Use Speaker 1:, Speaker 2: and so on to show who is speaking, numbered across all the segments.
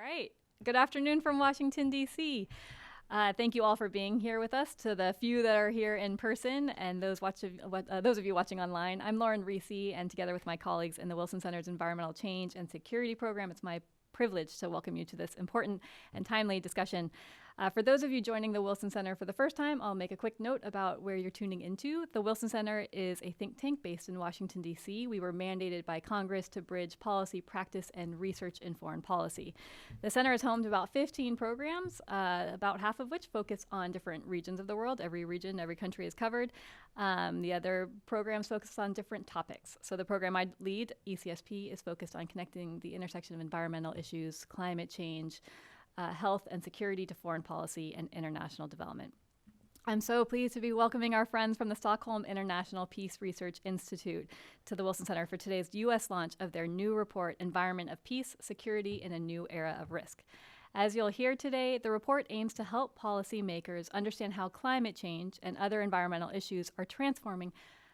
Speaker 1: right. Good afternoon from Washington, D.C. Thank you all for being here with us. To the few that are here in person and those of you watching online, I'm Lauren Reese, and together with my colleagues in the Wilson Center's Environmental Change and Security Program, it's my privilege to welcome you to this important and timely discussion. For those of you joining the Wilson Center for the first time, I'll make a quick note about where you're tuning into. The Wilson Center is a think tank based in Washington, D.C. We were mandated by Congress to bridge policy, practice, and research in foreign policy. The center is home to about 15 programs, about half of which focus on different regions of the world. Every region, every country is covered. The other programs focus on different topics. So the program I lead, ECSP, is focused on connecting the intersection of environmental issues, climate change, health and security to foreign policy and international development. I'm so pleased to be welcoming our friends from the Stockholm International Peace Research Institute to the Wilson Center for today's U.S. launch of their new report, Environment of Peace, Security in a New Era of Risk. As you'll hear today, the report aims to help policymakers understand how climate change and other environmental issues are transforming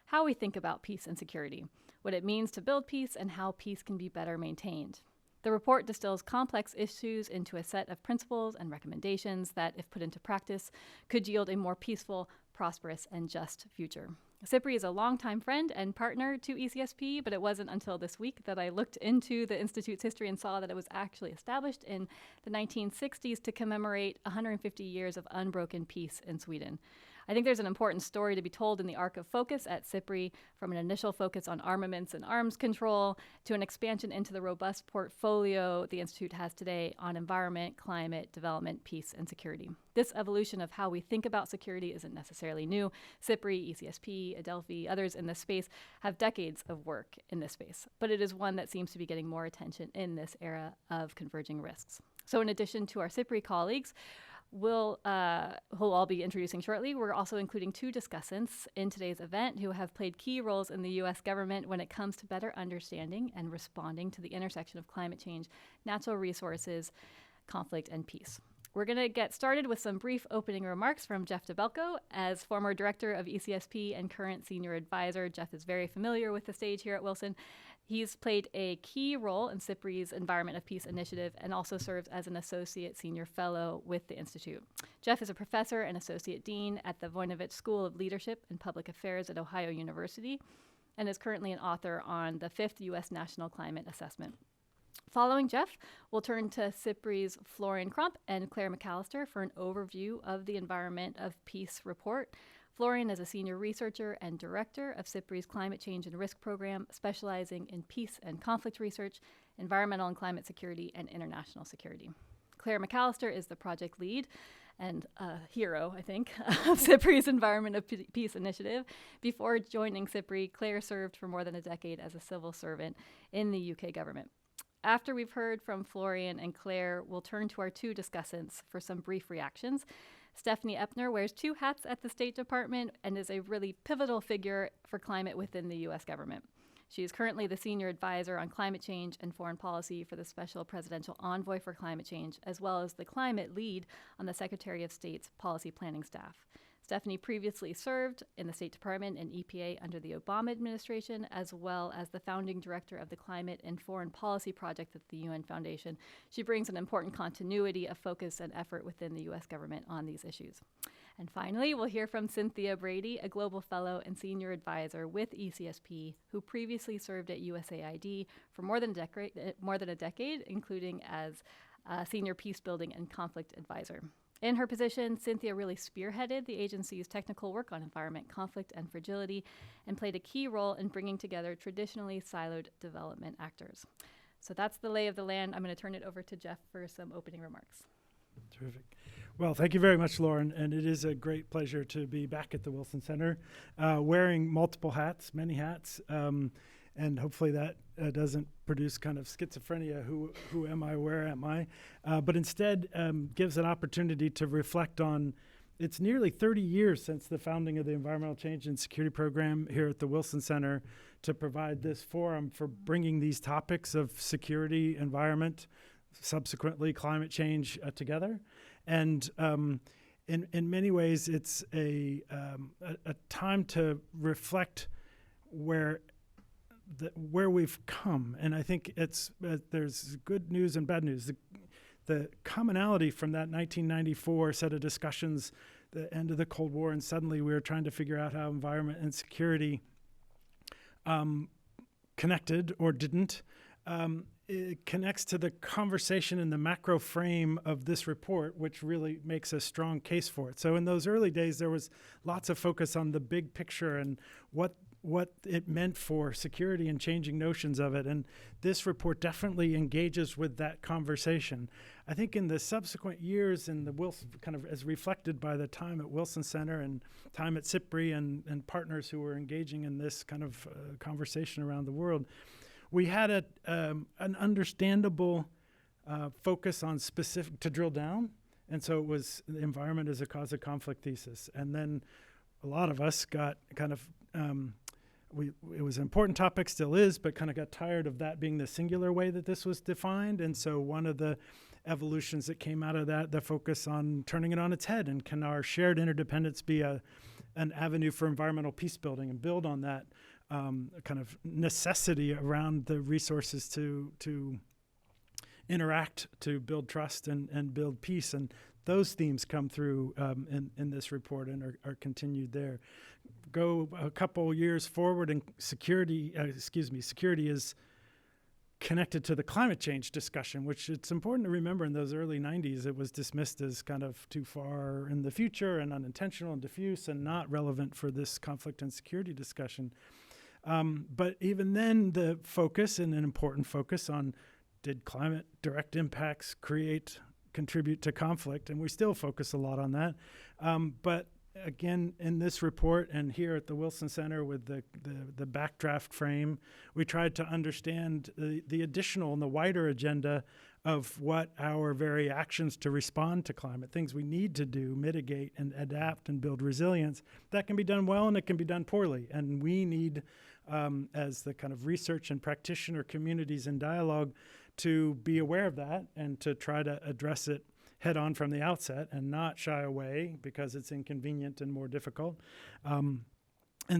Speaker 1: how we think about peace and security, what it means to build peace, and how peace can be better maintained. The report distills complex issues into a set of principles and recommendations that, if put into practice, could yield a more peaceful, prosperous, and just future. SIPRI is a longtime friend and partner to ECSP, but it wasn't until this week that I looked into the Institute's history and saw that it was actually established in the 1960s to commemorate 150 years of unbroken peace in Sweden. I think there's an important story to be told in the arc of focus at SIPRI, from an initial focus on armaments and arms control to an expansion into the robust portfolio the Institute has today on environment, climate, development, peace, and security. This evolution of how we think about security isn't necessarily new. SIPRI, ECSP, Adelphi, others in this space have decades of work in this space, but it is one that seems to be getting more attention in this era of converging risks. So in addition to our SIPRI colleagues, who'll all be introducing shortly, we're also including two discussants in today's event who have played key roles in the U.S. government when it comes to better understanding and responding to the intersection of climate change, natural resources, conflict, and peace. We're going to get started with some brief opening remarks from Jeff Dabelko. As former director of ECSP and current senior advisor, Jeff is very familiar with the stage here at Wilson. He's played a key role in SIPRI's Environment of Peace initiative and also serves as an associate senior fellow with the Institute. Jeff is a professor and associate dean at the Voinovich School of Leadership and Public Affairs at Ohio University and is currently an author on the 5th U.S. National Climate Assessment. Following Jeff, we'll turn to SIPRI's Florian Crump and Claire McAllister for an overview of the Environment of Peace report. Florian is a senior researcher and director of SIPRI's Climate Change and Risk Program, specializing in peace and conflict research, environmental and climate security, and international security. Claire McAllister is the project lead and a hero, I think, of SIPRI's Environment of Peace initiative. Before joining SIPRI, Claire served for more than a decade as a civil servant in the UK government. After we've heard from Florian and Claire, we'll turn to our two discussants for some brief reactions. Stephanie Eppner wears two hats at the State Department and is a really pivotal figure for climate within the U.S. government. She is currently the senior advisor on climate change and foreign policy for the Special Presidential Envoy for Climate Change, as well as the climate lead on the Secretary of State's policy planning staff. Stephanie previously served in the State Department and EPA under the Obama administration, as well as the founding director of the Climate and Foreign Policy Project at the UN Foundation. She brings an important continuity of focus and effort within the U.S. government on these issues. And finally, we'll hear from Cynthia Brady, a global fellow and senior advisor with ECSP, who previously served at USAID for more than a decade, including as senior peacebuilding and conflict advisor. In her position, Cynthia really spearheaded the agency's technical work on environment, conflict, and fragility, and played a key role in bringing together traditionally siloed development actors. So that's the lay of the land. I'm going to turn it over to Jeff for some opening remarks.
Speaker 2: Terrific. Well, thank you very much, Lauren, and it is a great pleasure to be back at the Wilson Center, wearing multiple hats, many hats, and hopefully that doesn't produce kind of schizophrenia, who am I, where am I, but instead gives an opportunity to reflect on, it's nearly 30 years since the founding of the Environmental Change and Security Program here at the Wilson Center to provide this forum for bringing these topics of security, environment, subsequently climate change together. And in many ways, it's a time to reflect where we've come. And I think it's there's good news and bad news. the commonality from that 1994 set of discussions, the end of the Cold War, and suddenly we were trying to figure out how environment and security connected or didn't. It connects to the conversation in the macro frame of this report, which really makes a strong case for it. So in those early days, there was lots of focus on the big picture and what it meant for security and changing notions of it. And this report definitely engages with that conversation. I think in the subsequent years in the Wilson, kind of as reflected by the time at Wilson Center and time at SIPRI and partners who were engaging in this kind of conversation around the world, we had an understandable focus on specific to drill down. And so it was the environment as a cause of conflict thesis. And then a lot of us got kind of, it was an important topic, still is, but kind of got tired of that being the singular way that this was defined. And so one of the evolutions that came out of that, the focus on turning it on its head, and can our shared interdependence be an avenue for environmental peace building and build on that kind of necessity around the resources to interact, to build trust and build peace. And those themes come through in this report and are continued there. Go a couple years forward, and security is connected to the climate change discussion, which it's important to remember in those early 90s, it was dismissed as kind of too far in the future and unintentional and diffuse and not relevant for this conflict and security discussion. But even then, the focus, and an important focus on, did climate direct impacts contribute to conflict? And we still focus a lot on that. But again, in this report and here at the Wilson Center with the Backdraft frame, we tried to understand the additional and the wider agenda of what our very actions to respond to climate, things we need to do, mitigate and adapt and build resilience. That can be done well and it can be done poorly. And we need, as the kind of research and practitioner communities in dialogue, to be aware of that and to try to address it head on from the outset and not shy away because it's inconvenient and more difficult. And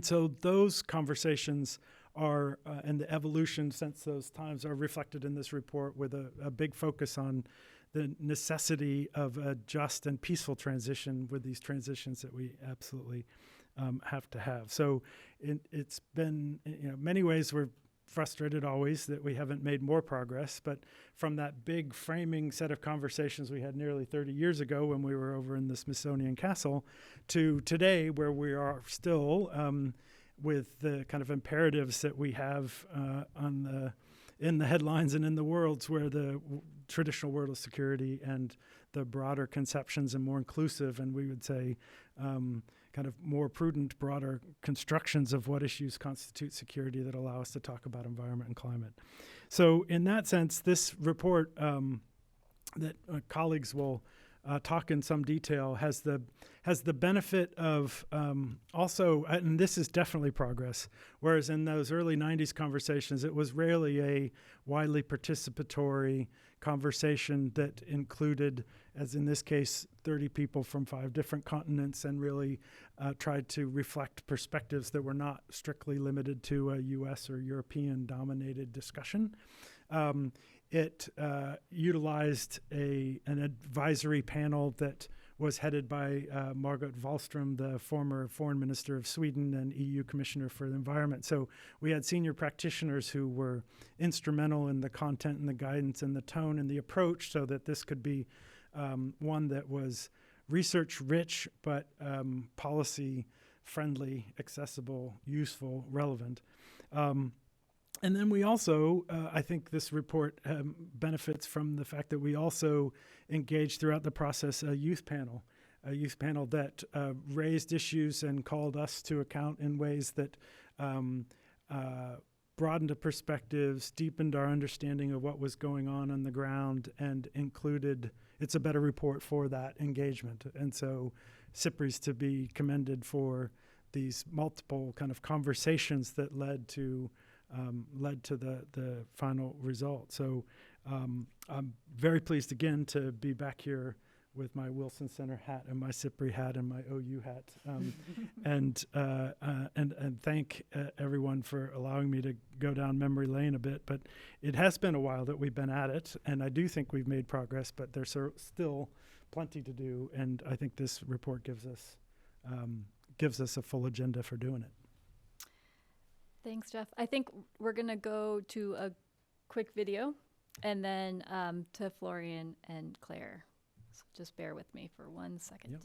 Speaker 2: so those conversations are, and the evolution since those times are reflected in this report with a big focus on the necessity of a just and peaceful transition with these transitions that we absolutely have to have. So it's been, many ways we're frustrated always that we haven't made more progress, but from that big framing set of conversations we had nearly 30 years ago when we were over in the Smithsonian Castle to today where we are still with the kind of imperatives that we have in the headlines and in the worlds where the traditional world of security and the broader conceptions and more inclusive, and we would say kind of more prudent, broader constructions of what issues constitute security that allow us to talk about environment and climate. So in that sense, this report that colleagues will talk in some detail has the benefit of also, and this is definitely progress, whereas in those early 90s conversations, it was rarely a widely participatory conversation that included, as in this case, 30 people from 5 different continents and really tried to reflect perspectives that were not strictly limited to a US or European dominated discussion. It utilized an advisory panel that was headed by Margot Wallström, the former foreign minister of Sweden and EU commissioner for the environment. So we had senior practitioners who were instrumental in the content and the guidance and the tone and the approach so that this could be one that was research rich, but policy friendly, accessible, useful, relevant. And then we also, I think this report benefits from the fact that we also engaged throughout the process a youth panel that raised issues and called us to account in ways that broadened the perspectives, deepened our understanding of what was going on the ground, and included, it's a better report for that engagement. And so SIPRI's to be commended for these multiple kind of conversations that led to the final result. So I'm very pleased again to be back here with my Wilson Center hat and my SIPRI hat and my OU hat, and thank everyone for allowing me to go down memory lane a bit. But it has been a while that we've been at it, and I do think we've made progress, but there's still plenty to do, and I think this report gives us a full agenda for doing it.
Speaker 1: Thanks, Jeff. I think we're going to go to a quick video and then to Florian and Claire. So just bear with me for 1 second.
Speaker 2: Yep.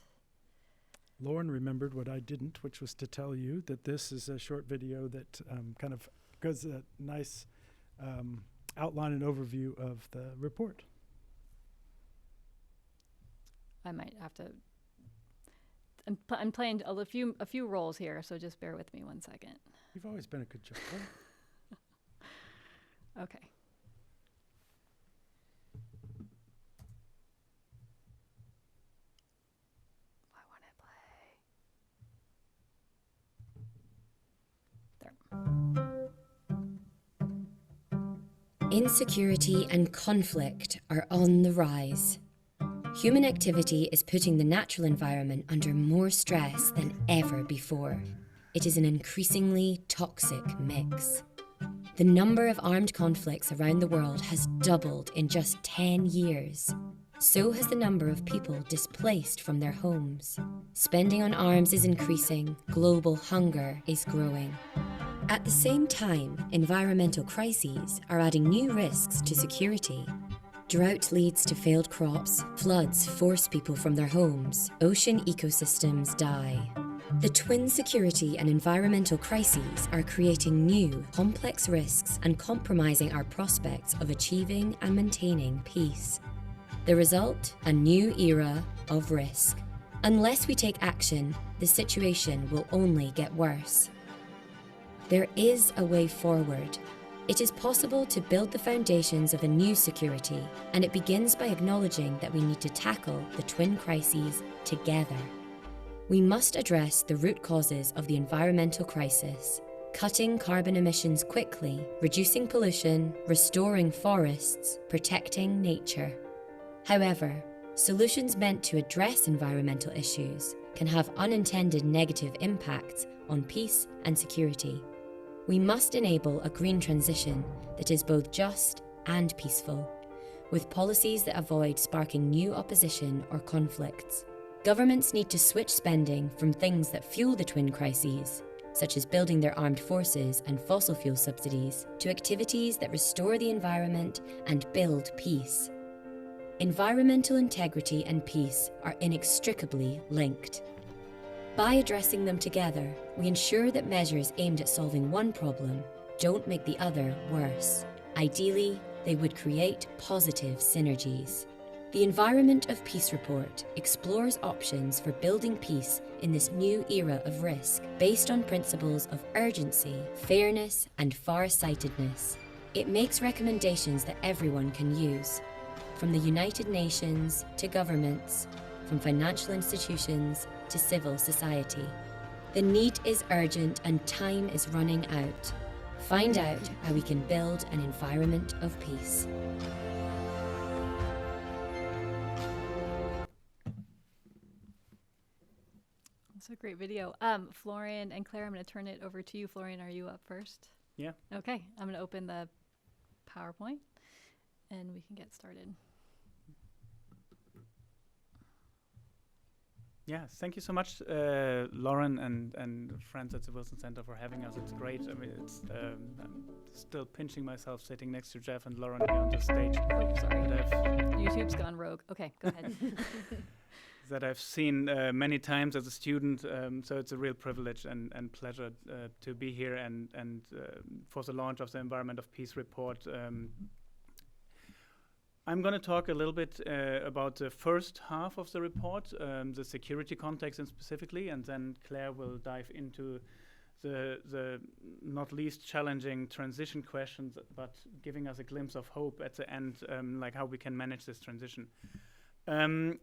Speaker 2: Lauren remembered what I didn't, which was to tell you that this is a short video that kind of gives a nice outline and overview of the report.
Speaker 1: I might have to. I'm playing a few roles here, so just bear with me 1 second.
Speaker 2: You've always been a good joker.
Speaker 1: Okay. Why won't it play? There.
Speaker 3: Insecurity and conflict are on the rise. Human activity is putting the natural environment under more stress than ever before. It is an increasingly toxic mix. The number of armed conflicts around the world has doubled in just 10 years. So has the number of people displaced from their homes. Spending on arms is increasing, global hunger is growing. At the same time, environmental crises are adding new risks to security. Drought leads to failed crops, floods force people from their homes, ocean ecosystems die. The twin security and environmental crises are creating new, complex risks and compromising our prospects of achieving and maintaining peace. The result? A new era of risk. Unless we take action, the situation will only get worse. There is a way forward. It is possible to build the foundations of a new security, and it begins by acknowledging that we need to tackle the twin crises together. We must address the root causes of the environmental crisis, cutting carbon emissions quickly, reducing pollution, restoring forests, protecting nature. However, solutions meant to address environmental issues can have unintended negative impacts on peace and security. We must enable a green transition that is both just and peaceful, with policies that avoid sparking new opposition or conflicts. Governments need to switch spending from things that fuel the twin crises, such as building their armed forces and fossil fuel subsidies, to activities that restore the environment and build peace. Environmental integrity and peace are inextricably linked. By addressing them together, we ensure that measures aimed at solving one problem don't make the other worse. Ideally, they would create positive synergies. The Environment of Peace report explores options for building peace in this new era of risk, based on principles of urgency, fairness, and far-sightedness. It makes recommendations that everyone can use, from the United Nations to governments, from financial institutions to civil society. The need is urgent and time is running out. Find out how we can build an environment of peace.
Speaker 1: That's a great video. Florian and Claire, I'm going to turn it over to you. Florian, are you up first?
Speaker 4: Yeah.
Speaker 1: Okay, I'm going to open the PowerPoint and we can get started.
Speaker 4: Yeah, thank you so much, Lauren and friends at the Wilson Center for having us. It's great. I mean, I'm still pinching myself sitting next to Jeff and Lauren here on the stage.
Speaker 1: Oh, sorry. YouTube's gone rogue. Okay, go ahead.
Speaker 4: That I've seen many times as a student, so it's a real privilege and pleasure to be here and for the launch of the Environment of Peace report. I'm going to talk a little bit about the first half of the report, the security context and specifically, and then Claire will dive into the not least challenging transition questions, but giving us a glimpse of hope at the end, like how we can manage this transition. I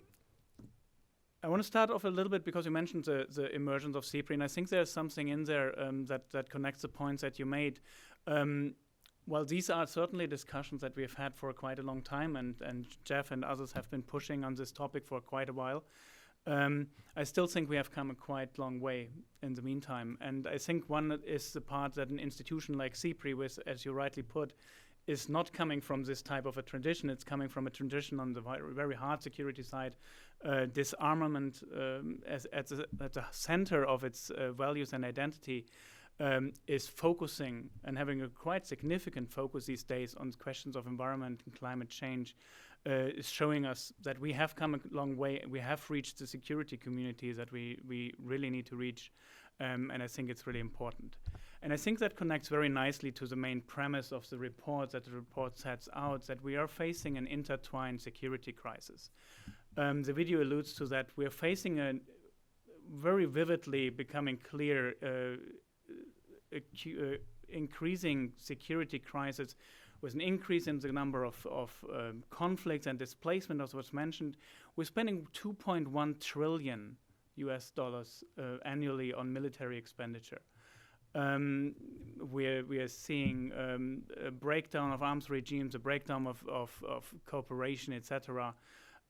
Speaker 4: want to start off a little bit because you mentioned the emergence of SIPRI, and I think there's something in there that connects the points that you made. Well, these are certainly discussions that we've had for quite a long time, and Jeff and others have been pushing on this topic for quite a while. I still think we have come a quite long way in the meantime. And I think one is the part that an institution like CPRI, with, as you rightly put, is not coming from this type of a tradition. It's coming from a tradition on the very hard security side. Disarmament at the center of its values and identity is focusing and having a quite significant focus these days on questions of environment and climate change. Is showing us that we have come a long way. We have reached the security community that we really need to reach, and I think it's really important. And I think that connects very nicely to the main premise of the report, that the report sets out that we are facing an intertwined security crisis. The video alludes to that. We are facing a very vividly becoming clear increasing security crisis, with an increase in the number of conflicts and displacement, as was mentioned. We're spending $2.1 trillion annually on military expenditure. We are seeing a breakdown of arms regimes, a breakdown of cooperation, etc.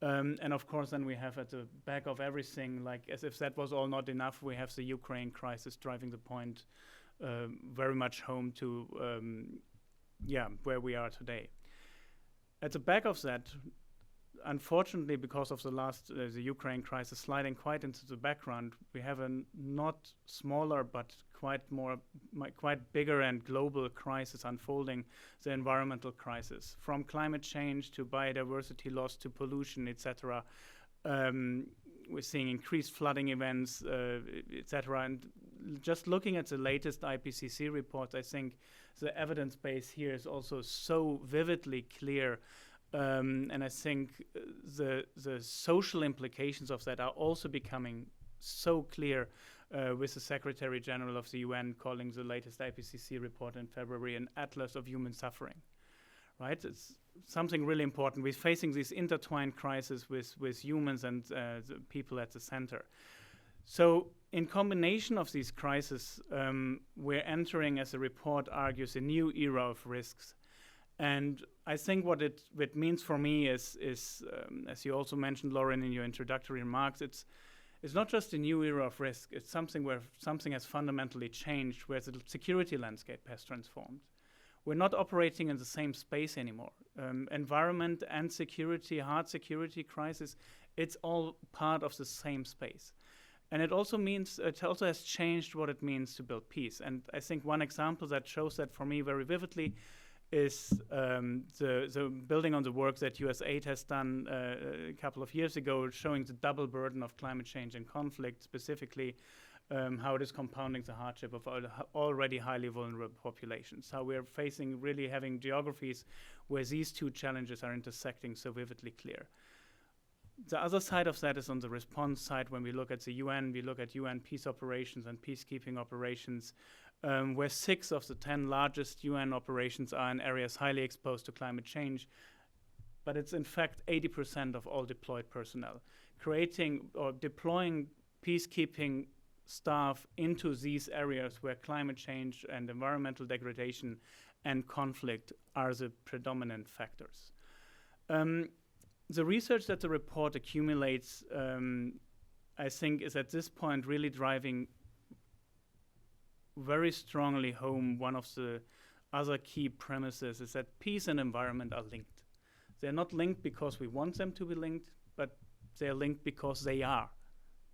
Speaker 4: And of course, then we have at the back of everything, like as if that was all not enough, we have the Ukraine crisis driving the point very much home to where we are today. At the back of that, unfortunately, because of the Ukraine crisis sliding quite into the background, we have a not smaller but quite bigger and global crisis unfolding, the environmental crisis, from climate change to biodiversity loss to pollution, etc. We're seeing increased flooding events, etc. And just looking at the latest IPCC reports, I think the evidence base here is also so vividly clear. And I think the social implications of that are also becoming so clear, with the Secretary General of the UN calling the latest IPCC report in February an atlas of human suffering. Right? It's something really important. We're facing this intertwined crisis with humans and the people at the center. So in combination of these crises, we're entering, as the report argues, a new era of risks. And I think what it means for me is as you also mentioned, Lauren, in your introductory remarks, it's not just a new era of risk. It's something where something has fundamentally changed, where the security landscape has transformed. We're not operating in the same space anymore. Environment and security, hard security crisis, it's all part of the same space. And it also has changed what it means to build peace. And I think one example that shows that for me very vividly is the building on the work that USAID has done a couple of years ago, showing the double burden of climate change and conflict, specifically how it is compounding the hardship of already highly vulnerable populations, how we are having geographies where these two challenges are intersecting so vividly clear. The other side of that is on the response side. When we look at the UN, we look at UN peace operations and peacekeeping operations, where 6 of the 10 largest UN operations are in areas highly exposed to climate change. But it's in fact 80% of all deployed personnel. Creating or deploying peacekeeping staff into these areas where climate change and environmental degradation and conflict are the predominant factors. The research that the report accumulates, I think, is at this point really driving very strongly home one of the other key premises, is that peace and environment are linked. They're not linked because we want them to be linked, but they're linked because they are.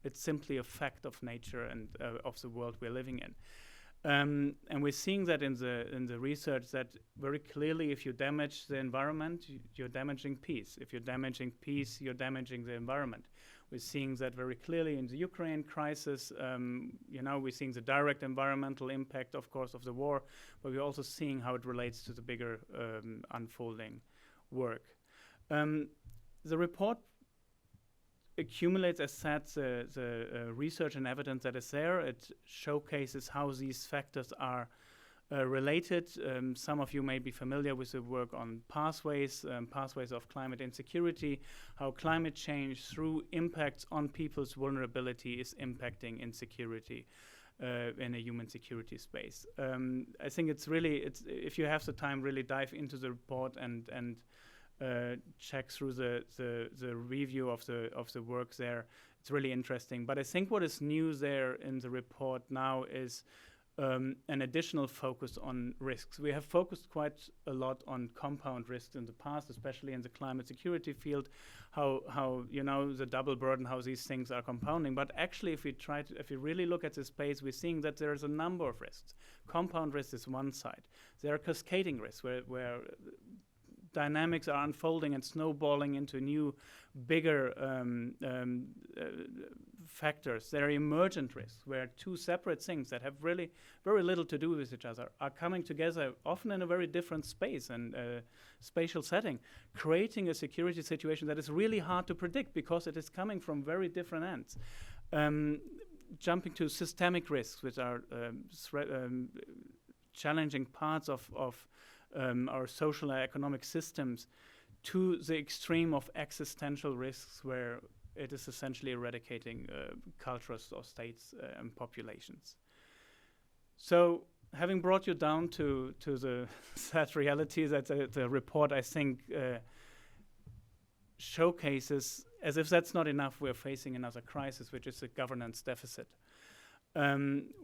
Speaker 4: It's simply a fact of nature and of the world we're living in. And we're seeing that in the research that very clearly, if you damage the environment, you're damaging peace. If you're damaging peace, you're damaging the environment. We're seeing that very clearly in the Ukraine crisis. We're seeing the direct environmental impact, of course, of the war, but we're also seeing how it relates to the bigger unfolding work. The report accumulates, as said, the research and evidence that is there. It showcases how these factors are related. Some of you may be familiar with the work on pathways of climate insecurity, how climate change through impacts on people's vulnerability is impacting insecurity. in a human security space. I think it's if you have the time, really dive into the report and check through the review of the work there. It's really interesting. But I think what is new there in the report now is an additional focus on risks. We have focused quite a lot on compound risks in the past, especially in the climate security field, how the double burden, how these things are compounding. But actually, if we really look at the space, we're seeing that there's a number of risks. Compound risk is one side. There are cascading risks where dynamics are unfolding and snowballing into new, bigger factors. There are emergent risks, where two separate things that have really very little to do with each other are coming together, often in a very different space and spatial setting, creating a security situation that is really hard to predict because it is coming from very different ends. Jumping to systemic risks, which are challenging parts of our social and economic systems, to the extreme of existential risks, where it is essentially eradicating cultures or states and populations. So, having brought you down to the sad reality that the report, I think, showcases, as if that's not enough, we're facing another crisis, which is a governance deficit.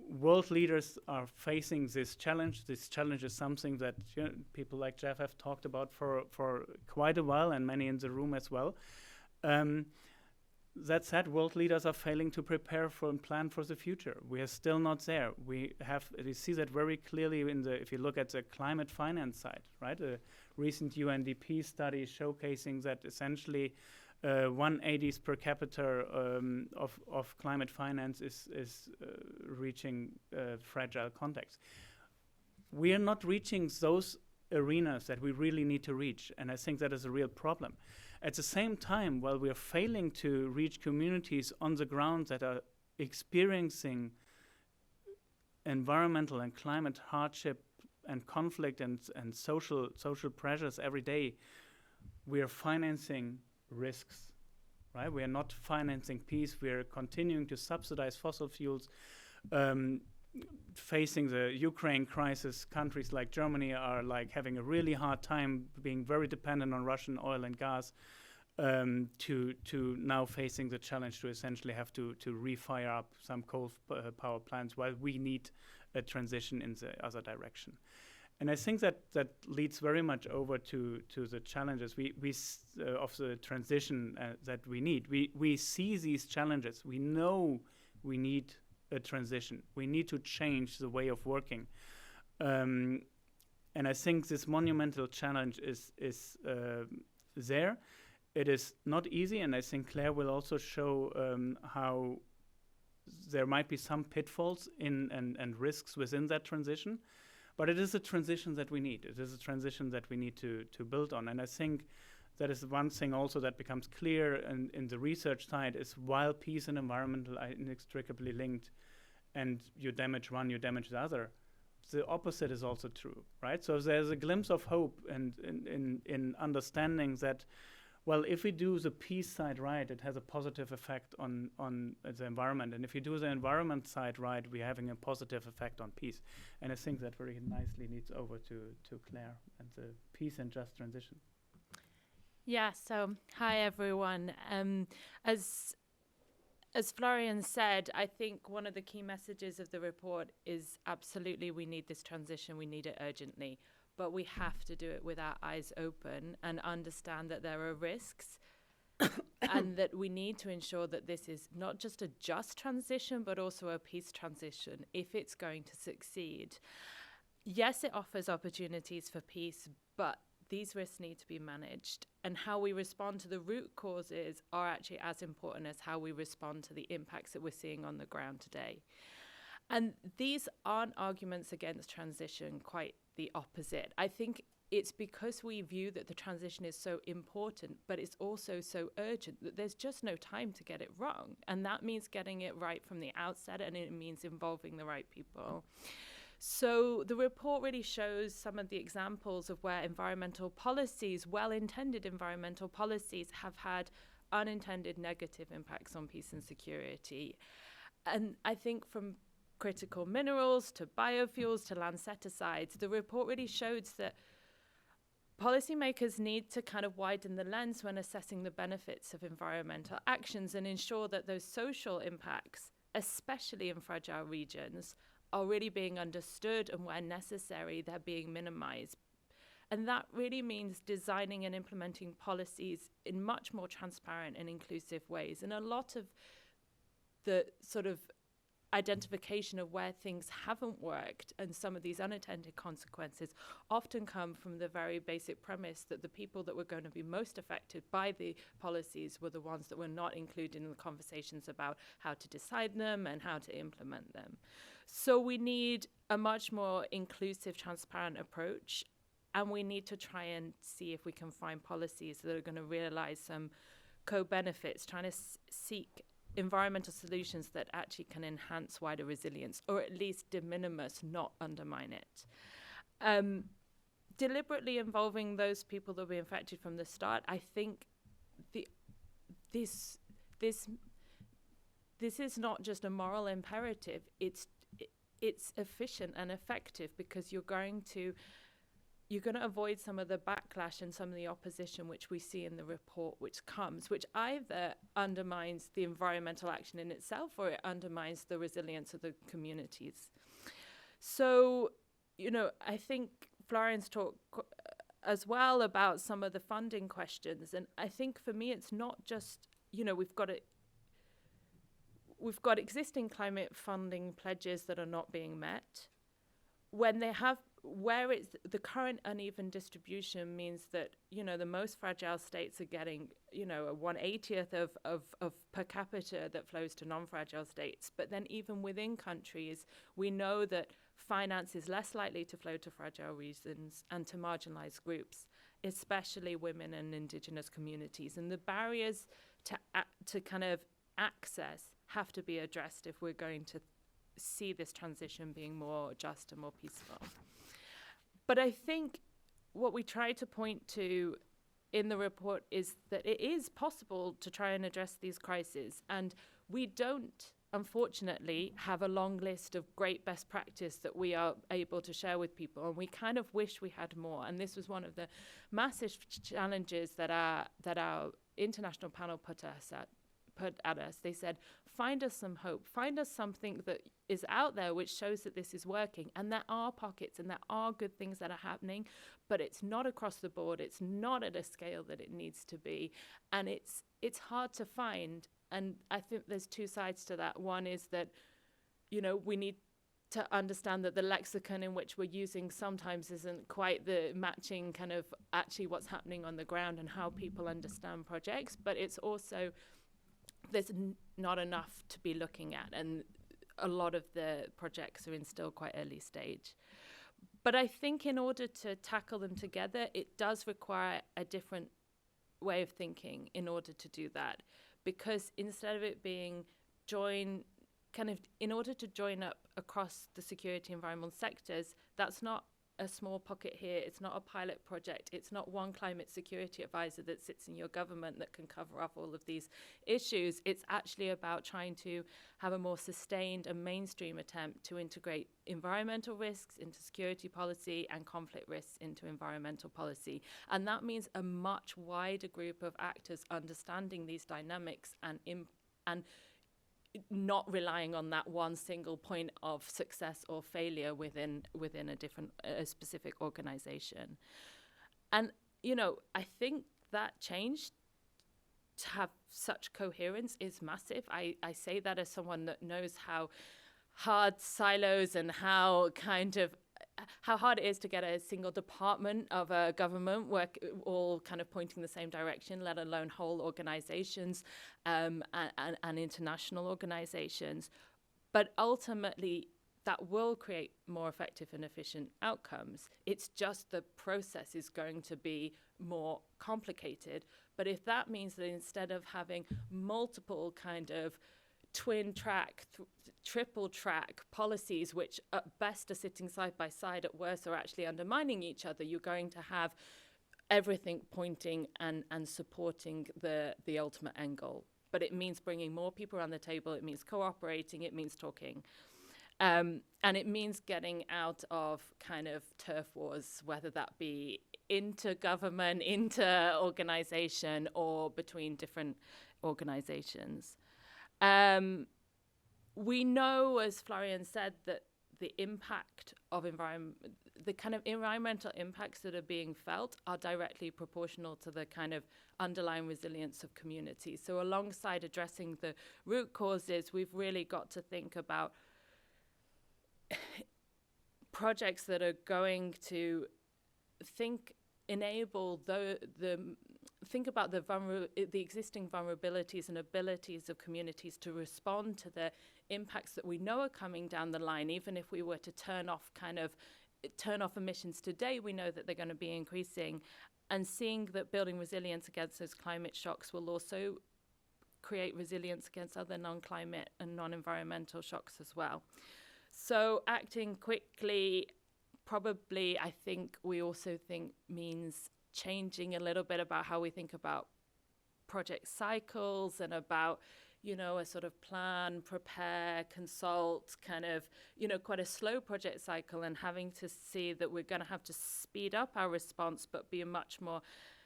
Speaker 4: World leaders are facing this challenge. This challenge is something that people like Jeff have talked about for quite a while, and many in the room as well. That said, world leaders are failing to prepare for and plan for the future. We are still not there. We see that very clearly if you look at the climate finance side, right? A recent UNDP study showcasing that essentially 1/80 per capita of climate finance is reaching fragile context. We are not reaching those arenas that we really need to reach, and I think that is a real problem. At the same time, while we are failing to reach communities on the ground that are experiencing environmental and climate hardship and conflict and social pressures every day, we are financing risks, right? We are not financing peace. We are continuing to subsidize fossil fuels. Facing the Ukraine crisis, countries like Germany are having a really hard time, being very dependent on Russian oil and gas, to now facing the challenge to essentially have to refire up some coal power plants, while we need a transition in the other direction. And I think that leads very much over to the challenges of the transition that we need. We see these challenges. We know we need a transition. We need to change the way of working. And I think this monumental challenge is there. It is not easy, and I think Claire will also show how there might be some pitfalls and risks within that transition. But it is a transition that we need. It is a transition that we need to build on. And I think that is one thing also that becomes clear in the research side is while peace and environment are inextricably linked and you damage one, you damage the other, the opposite is also true, right? So there's a glimpse of hope in understanding that, well, if we do the peace side right, it has a positive effect on the environment. And if you do the environment side right, we're having a positive effect on peace. And I think that very nicely leads over to Claire and the peace and just transition.
Speaker 5: Yeah, so hi everyone. As Florian said, I think one of the key messages of the report is absolutely we need this transition, we need it urgently. But we have to do it with our eyes open and understand that there are risks and that we need to ensure that this is not just a just transition, but also a peace transition if it's going to succeed. Yes, it offers opportunities for peace, but these risks need to be managed. And how we respond to the root causes are actually as important as how we respond to the impacts that we're seeing on the ground today. And these aren't arguments against transition, quite the opposite. I think it's because we view that the transition is so important, but it's also so urgent that there's just no time to get it wrong. And that means getting it right from the outset, and it means involving the right people. So the report really shows some of the examples of where environmental policies, well-intended environmental policies, have had unintended negative impacts on peace and security. And I think from critical minerals to biofuels to land set-asides, the report really shows that policymakers need to kind of widen the lens when assessing the benefits of environmental actions and ensure that those social impacts, especially in fragile regions, are really being understood, and where necessary, they're being minimized. And that really means designing and implementing policies in much more transparent and inclusive ways. And a lot of the sort of identification of where things haven't worked and some of these unintended consequences often come from the very basic premise that the people that were going to be most affected by the policies were the ones that were not included in the conversations about how to decide them and how to implement them. So we need a much more inclusive, transparent approach, and we need to try and see if we can find policies that are going to realize some co-benefits, trying to seek environmental solutions that actually can enhance wider resilience, or at least de minimis, not undermine it. Deliberately involving those people that will be infected from the start, I think this is not just a moral imperative, it's efficient and effective, because you're going to avoid some of the backlash and some of the opposition which we see in the report, which either undermines the environmental action in itself, or it undermines the resilience of the communities. So, I think Florian's talked as well about some of the funding questions. And I think for me, it's not just, we've got existing climate funding pledges that are not being met. Where it's the current uneven distribution means that, the most fragile states are getting, a 1/80th of per capita that flows to non-fragile states. But then even within countries, we know that finance is less likely to flow to fragile regions and to marginalized groups, especially women and indigenous communities. And the barriers to kind of access have to be addressed if we're going to see this transition being more just and more peaceful. But I think what we try to point to in the report is that it is possible to try and address these crises. And we don't, unfortunately, have a long list of great best practice that we are able to share with people. And we kind of wish we had more. And this was one of the massive challenges that our international panel put at us. They said, find us some hope, find us something that is out there which shows that this is working. And there are pockets and there are good things that are happening, but it's not across the board. It's not at a scale that it needs to be. And it's hard to find. And I think there's two sides to that. One is that, we need to understand that the lexicon in which we're using sometimes isn't quite the matching kind of actually what's happening on the ground and how people understand projects. But it's also, there's not enough to be looking at, and a lot of the projects are in still quite early stage. But I think in order to tackle them together, it does require a different way of thinking in order to do that. Because instead of it being in order to join up across the security environmental sectors, that's not a small pocket here. It's not a pilot project. It's not one climate security advisor that sits in your government that can cover up all of these issues. It's actually about trying to have a more sustained and mainstream attempt to integrate environmental risks into security policy and conflict risks into environmental policy. And that means a much wider group of actors understanding these dynamics and not relying on that one single point of success or failure within a specific organization. And, I think that change to have such coherence is massive. I say that as someone that knows how hard silos and how hard it is to get a single department of a government work all kind of pointing the same direction, let alone whole organizations and international organizations. But ultimately, that will create more effective and efficient outcomes. It's just the process is going to be more complicated. But if that means that instead of having multiple kind of twin track, triple track policies, which at best are sitting side by side, at worst are actually undermining each other, you're going to have everything pointing and supporting the ultimate end goal. But it means bringing more people around the table. It means cooperating. It means talking. And it means getting out of kind of turf wars, whether that be inter-government, inter-organization, or between different organizations. We know, as Florian said, that the impact of the kind of environmental impacts that are being felt are directly proportional to the kind of underlying resilience of communities. So alongside addressing the root causes, we've really got to think about projects that are going to enable think about the existing vulnerabilities and abilities of communities to respond to the impacts that we know are coming down the line. Even if we were to turn off emissions today, we know that they're going to be increasing, and seeing that building resilience against those climate shocks will also create resilience against other non-climate and non-environmental shocks as well. So acting quickly, probably, I think we also think means changing a little bit about how we think about project cycles and about, a sort of plan, prepare, consult, kind of, quite a slow project cycle, and having to see that we're going to have to speed up our response, but be much more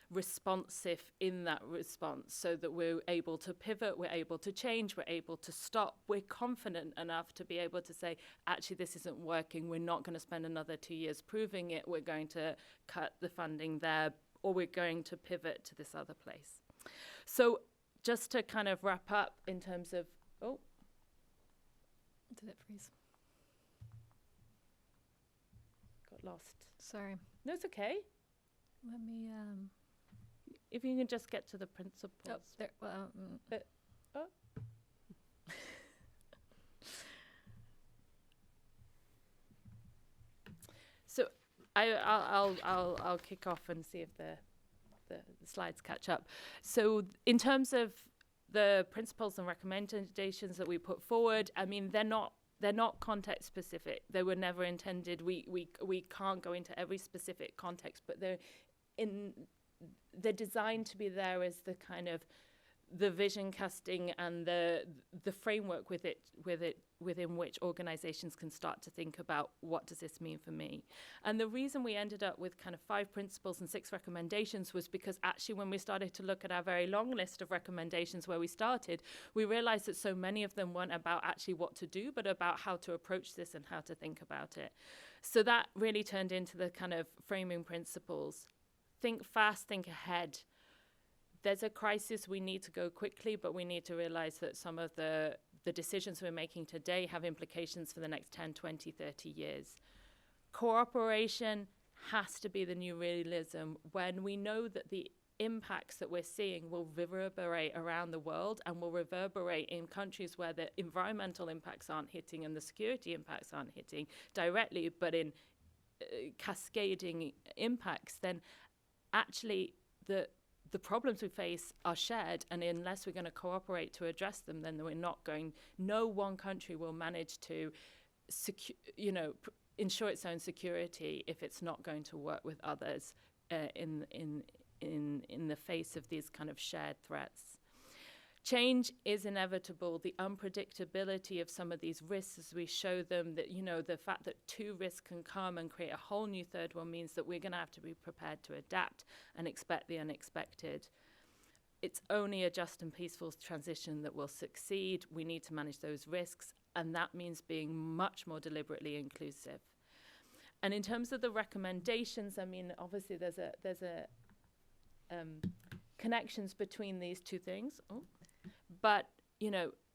Speaker 5: responsive in that response, so that we're able to pivot, we're able to change, we're able to stop, we're confident enough to be able to say, actually, this isn't working, we're not going to spend another 2 years proving it, we're going to cut the funding there, or we're going to pivot to this other place. So just to kind of wrap up in terms of,
Speaker 1: Did it freeze?
Speaker 5: Got lost.
Speaker 1: Sorry.
Speaker 5: No, it's okay.
Speaker 1: Let me,
Speaker 5: If you can just get to the principles.
Speaker 1: oh, there, well,
Speaker 5: So I'll kick off and see if the slides catch up. So in terms of the principles and recommendations that we put forward, I mean, they're not context specific. They were never intended. We can't go into every specific context, but they're designed to be there as the kind of the vision casting and the framework within which organizations can start to think about, what does this mean for me? And the reason we ended up with kind of 5 principles and 6 recommendations was because actually when we started to look at our very long list of recommendations where we started, we realized that so many of them weren't about actually what to do, but about how to approach this and how to think about it. So that really turned into the kind of framing principles. Think fast, think ahead. There's a crisis, we need to go quickly, but we need to realize that some of the decisions we're making today have implications for the next 10, 20, 30 years. Cooperation has to be the new realism when we know that the impacts that we're seeing will reverberate around the world and will reverberate in countries where the environmental impacts aren't hitting and the security impacts aren't hitting directly, but in cascading impacts, then actually the problems we face are shared, and unless we're going to cooperate to address them, then no one country will manage to ensure its own security if it's not going to work with others in the face of these kind of shared threats. Change is inevitable. The unpredictability of some of these risks, as we show them, that the fact that 2 risks can come and create a whole new third one, means that we're going to have to be prepared to adapt and expect the unexpected. It's only a just and peaceful transition that will succeed. We need to manage those risks, and that means being much more deliberately inclusive. And in terms of the recommendations, I mean, obviously there's a connections between these 2 things. But,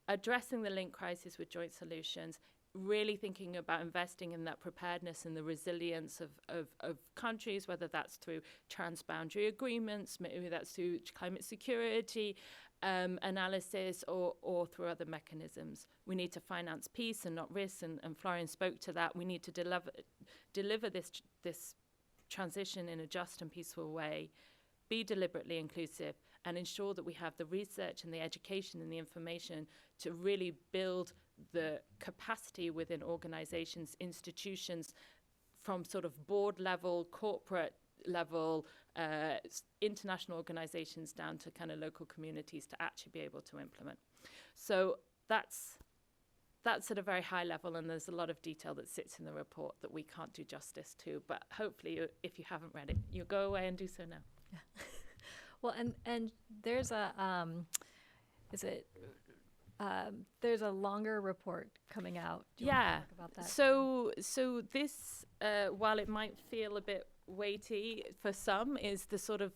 Speaker 5: addressing the linked crisis with joint solutions, really thinking about investing in that preparedness and the resilience of countries, whether that's through transboundary agreements, maybe that's through climate security analysis, or through other mechanisms. We need to finance peace and not risk, and Florian spoke to that. We need to deliver this transition in a just and peaceful way, be deliberately inclusive, and ensure that we have the research and the education and the information to really build the capacity within organizations, institutions, from sort of board level, corporate level, international organizations down to kind of local communities, to actually be able to implement. So that's that's at a very high level, and there's a lot of detail that sits in the report that we can't do justice to. But hopefully, if you haven't read it, you'll go away and do so now.
Speaker 1: Yeah. Well, and there's a there's a longer report coming out. Do you want to talk about that?
Speaker 5: So this, while it might feel a bit weighty for some, is the sort of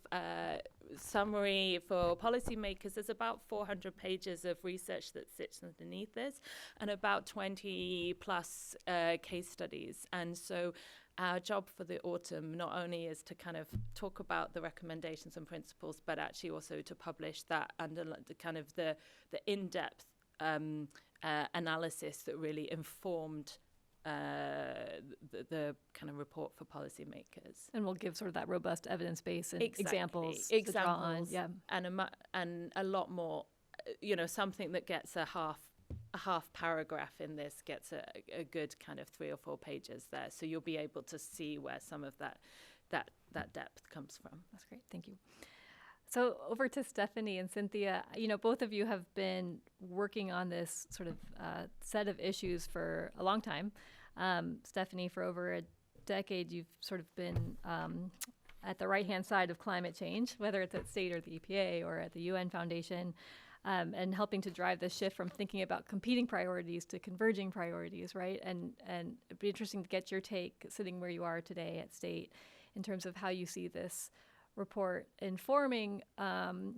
Speaker 5: summary for policymakers. There's about 400 pages of research that sits underneath this, and about 20 plus case studies. And so our job for the autumn not only is to kind of talk about the recommendations and principles, but actually also to publish that under the kind of the in-depth analysis that really informed the kind of report for policymakers.
Speaker 1: And we'll give sort of that robust evidence base and examples
Speaker 5: to
Speaker 1: draw on. Yeah.
Speaker 5: And a lot more, something that gets a half paragraph in this gets a good kind of 3 or 4 pages there. So you'll be able to see where some of that depth comes from.
Speaker 1: That's great. Thank you. So over to Stephanie and Cynthia. Both of you have been working on this sort of set of issues for a long time. Stephanie, for over a decade, you've sort of been at the right-hand side of climate change, whether it's at state or the EPA or at the UN Foundation, and helping to drive this shift from thinking about competing priorities to converging priorities, right? And it'd be interesting to get your take, sitting where you are today at state, in terms of how you see this report informing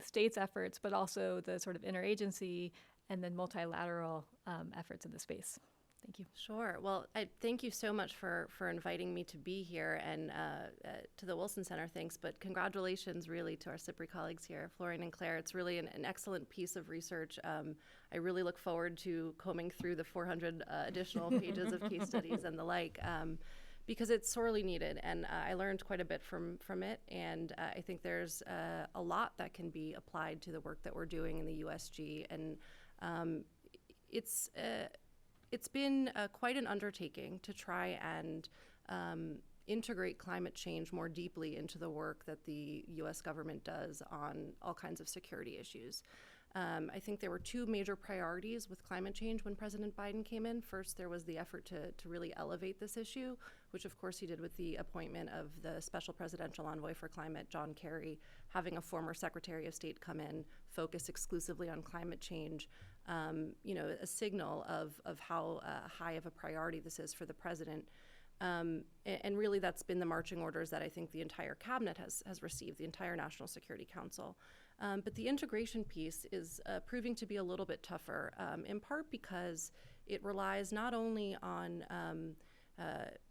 Speaker 1: states' efforts, but also the sort of interagency and then multilateral efforts in the space. Thank you.
Speaker 6: Sure. Well, I thank you so much for inviting me to be here, and to the Wilson Center, thanks. But congratulations, really, to our SIPRI colleagues here, Florian and Claire. It's really an excellent piece of research. I really look forward to combing through the 400 additional pages of case studies and the like. Because it's sorely needed, and I learned quite a bit from it, and I think there's a lot that can be applied to the work that we're doing in the USG, and it's been quite an undertaking to try and integrate climate change more deeply into the work that the U.S. government does on all kinds of security issues. I think there were 2 major priorities with climate change when President Biden came in. First, there was the effort to really elevate this issue, which of course he did with the appointment of the Special Presidential Envoy for Climate, John Kerry, having a former Secretary of State come in, focus exclusively on climate change, a signal of how high of a priority this is for the president. And really that's been the marching orders that I think the entire cabinet has received, the entire National Security Council. But the integration piece is proving to be a little bit tougher, in part because it relies not only on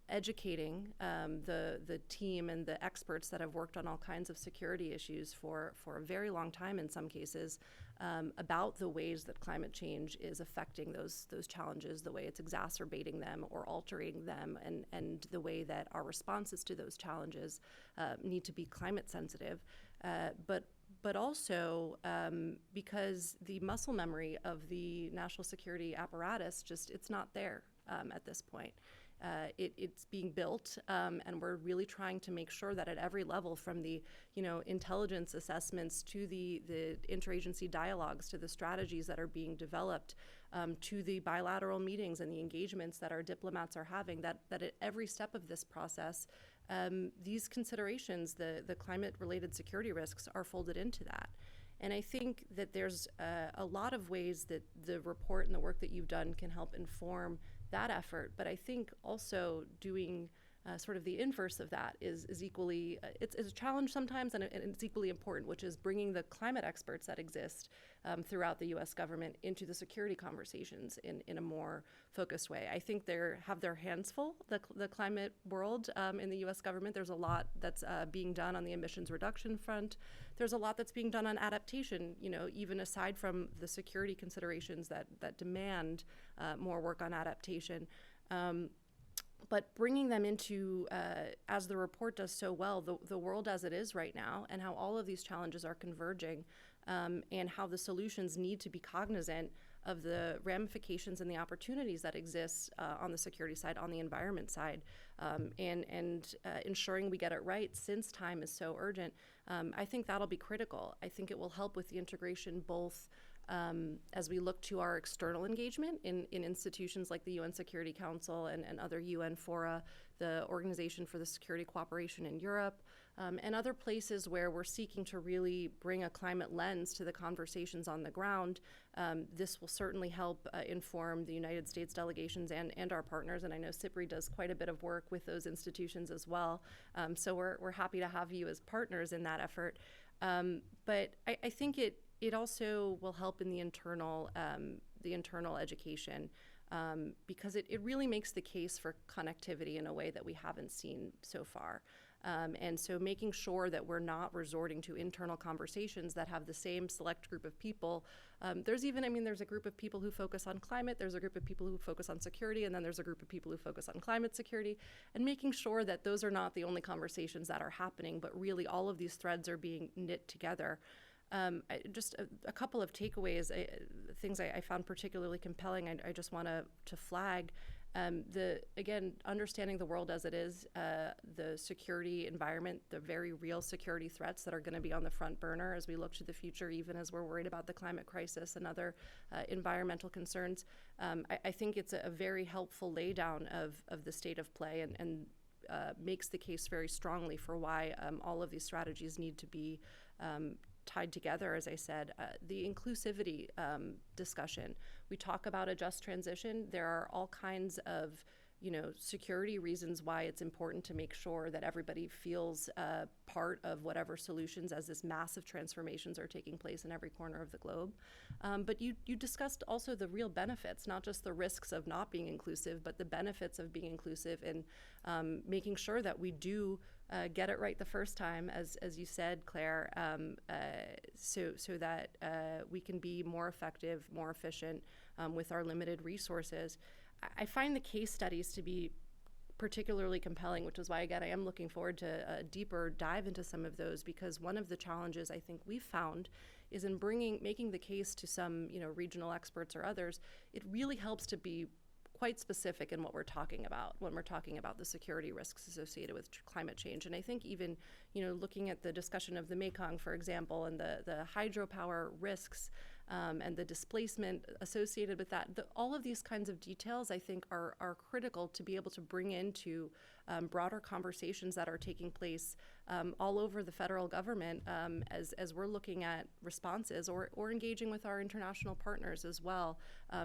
Speaker 6: educating the team and the experts that have worked on all kinds of security issues for a very long time in some cases, about the ways that climate change is affecting those challenges, the way it's exacerbating them or altering them, and the way that our responses to those challenges need to be climate sensitive. But also because the muscle memory of the national security apparatus, it's not there at this point. It's being built, and we're really trying to make sure that at every level, from the intelligence assessments to the interagency dialogues, to the strategies that are being developed, to the bilateral meetings and the engagements that our diplomats are having, that at every step of this process, these considerations, the climate-related security risks, are folded into that. And I think that there's a lot of ways that the report and the work that you've done can help inform that effort. But I think also doing sort of the inverse of that is equally, it's a challenge sometimes, and it's equally important, which is bringing the climate experts that exist throughout the U.S. government into the security conversations in a more focused way. I think they have their hands full, the climate world in the U.S. government. There's a lot that's being done on the emissions reduction front. There's a lot that's being done on adaptation, even aside from the security considerations that demand more work on adaptation. But bringing them into, as the report does so well, the world as it is right now, and how all of these challenges are converging, and how the solutions need to be cognizant of the ramifications and the opportunities that exist on the security side, on the environment side, and ensuring we get it right since time is so urgent. I think that'll be critical. I think it will help with the integration both as we look to our external engagement in institutions like the UN Security Council and other UN fora, the Organization for the Security Cooperation in Europe, and other places where we're seeking to really bring a climate lens to the conversations on the ground. This will certainly help inform the United States delegations and our partners, and I know SIPRI does quite a bit of work with those institutions as well. So we're happy to have you as partners in that effort. But I think it also will help in the internal education, because it really makes the case for connectivity in a way that we haven't seen so far. And so making sure that we're not resorting to internal conversations that have the same select group of people. There's a group of people who focus on climate, there's a group of people who focus on security, and then there's a group of people who focus on climate security, and making sure that those are not the only conversations that are happening, but really all of these threads are being knit together. Just a couple of takeaways, things I found particularly compelling, I just want to flag. Again, understanding the world as it is, the security environment, the very real security threats that are going to be on the front burner as we look to the future, even as we're worried about the climate crisis and other environmental concerns. I think it's a very helpful laydown of the state of play and makes the case very strongly for why all of these strategies need to be tied together. As I said, the inclusivity discussion. We talk about a just transition. There are all kinds of, security reasons why it's important to make sure that everybody feels part of whatever solutions as this massive transformations are taking place in every corner of the globe. But you discussed also the real benefits, not just the risks of not being inclusive, but the benefits of being inclusive and making sure that we do get it right the first time, as you said, Claire, so that we can be more effective, more efficient with our limited resources. I find the case studies to be particularly compelling, which is why, again, I am looking forward to a deeper dive into some of those, because one of the challenges I think we've found is in making the case to some, regional experts or others. It really helps to be quite specific in what we're talking about when we're talking about the security risks associated with climate change. And I think even, looking at the discussion of the Mekong, for example, and the hydropower risks and the displacement associated with that, all of these kinds of details, I think, are critical to be able to bring into broader conversations that are taking place all over the federal government as we're looking at responses or engaging with our international partners as well.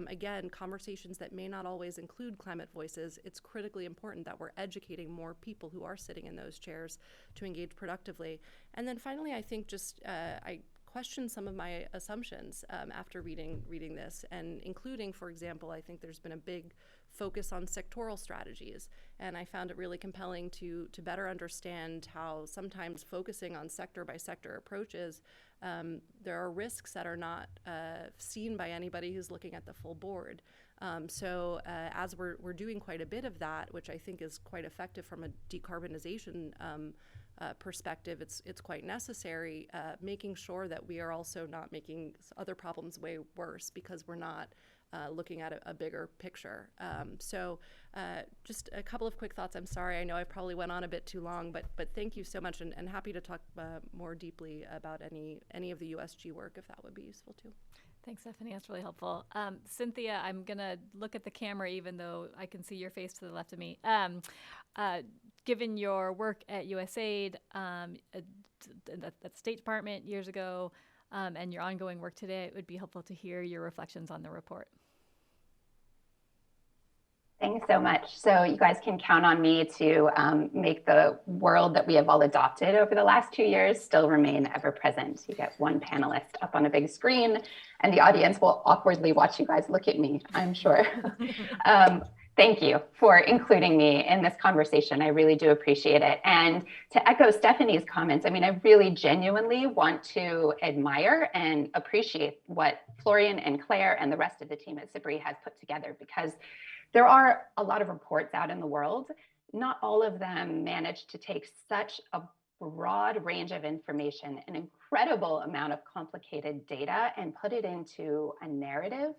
Speaker 6: Again, conversations that may not always include climate voices, it's critically important that we're educating more people who are sitting in those chairs to engage productively. And then finally, I think I question some of my assumptions after reading this, and including, for example, I think there's been a big focus on sectoral strategies, and I found it really compelling to better understand how sometimes focusing on sector by sector approaches, there are risks that are not seen by anybody who's looking at the full board. So as we're doing quite a bit of that, which I think is quite effective from a decarbonization perspective, it's quite necessary, making sure that we are also not making other problems way worse because we're not looking at a bigger picture. So just a couple of quick thoughts. I'm sorry, I know I probably went on a bit too long, but thank you so much, and happy to talk more deeply about any of the USG work if that would be useful too.
Speaker 1: Thanks, Stephanie. That's really helpful. Cynthia, I'm going to look at the camera even though I can see your face to the left of me. Given your work at USAID, at the State Department years ago, and your ongoing work today, it would be helpful to hear your reflections on the report.
Speaker 7: Thanks so much. So you guys can count on me to make the world that we have all adopted over the last 2 years still remain ever present. You get one panelist up on a big screen, and the audience will awkwardly watch you guys look at me, I'm sure. Thank you for including me in this conversation. I really do appreciate it. And to echo Stephanie's comments, I mean, I really genuinely want to admire and appreciate what Florian and Claire and the rest of the team at SIPRI has put together, because there are a lot of reports out in the world. Not all of them manage to take such a broad range of information, an incredible amount of complicated data, and put it into a narrative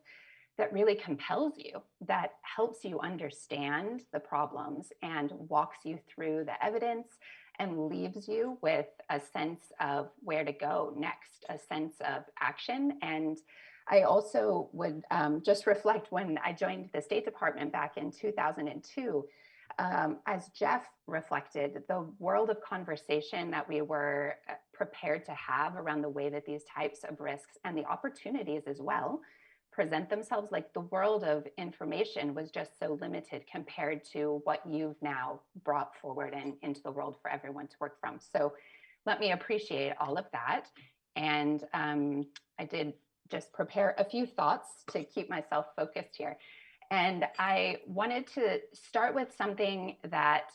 Speaker 7: that really compels you, that helps you understand the problems and walks you through the evidence and leaves you with a sense of where to go next, a sense of action. And I also would just reflect when I joined the State Department back in 2002, as Jeff reflected, the world of conversation that we were prepared to have around the way that these types of risks and the opportunities as well present themselves, like the world of information was just so limited compared to what you've now brought forward and into the world for everyone to work from. So let me appreciate all of that. And I did just prepare a few thoughts to keep myself focused here. And I wanted to start with something that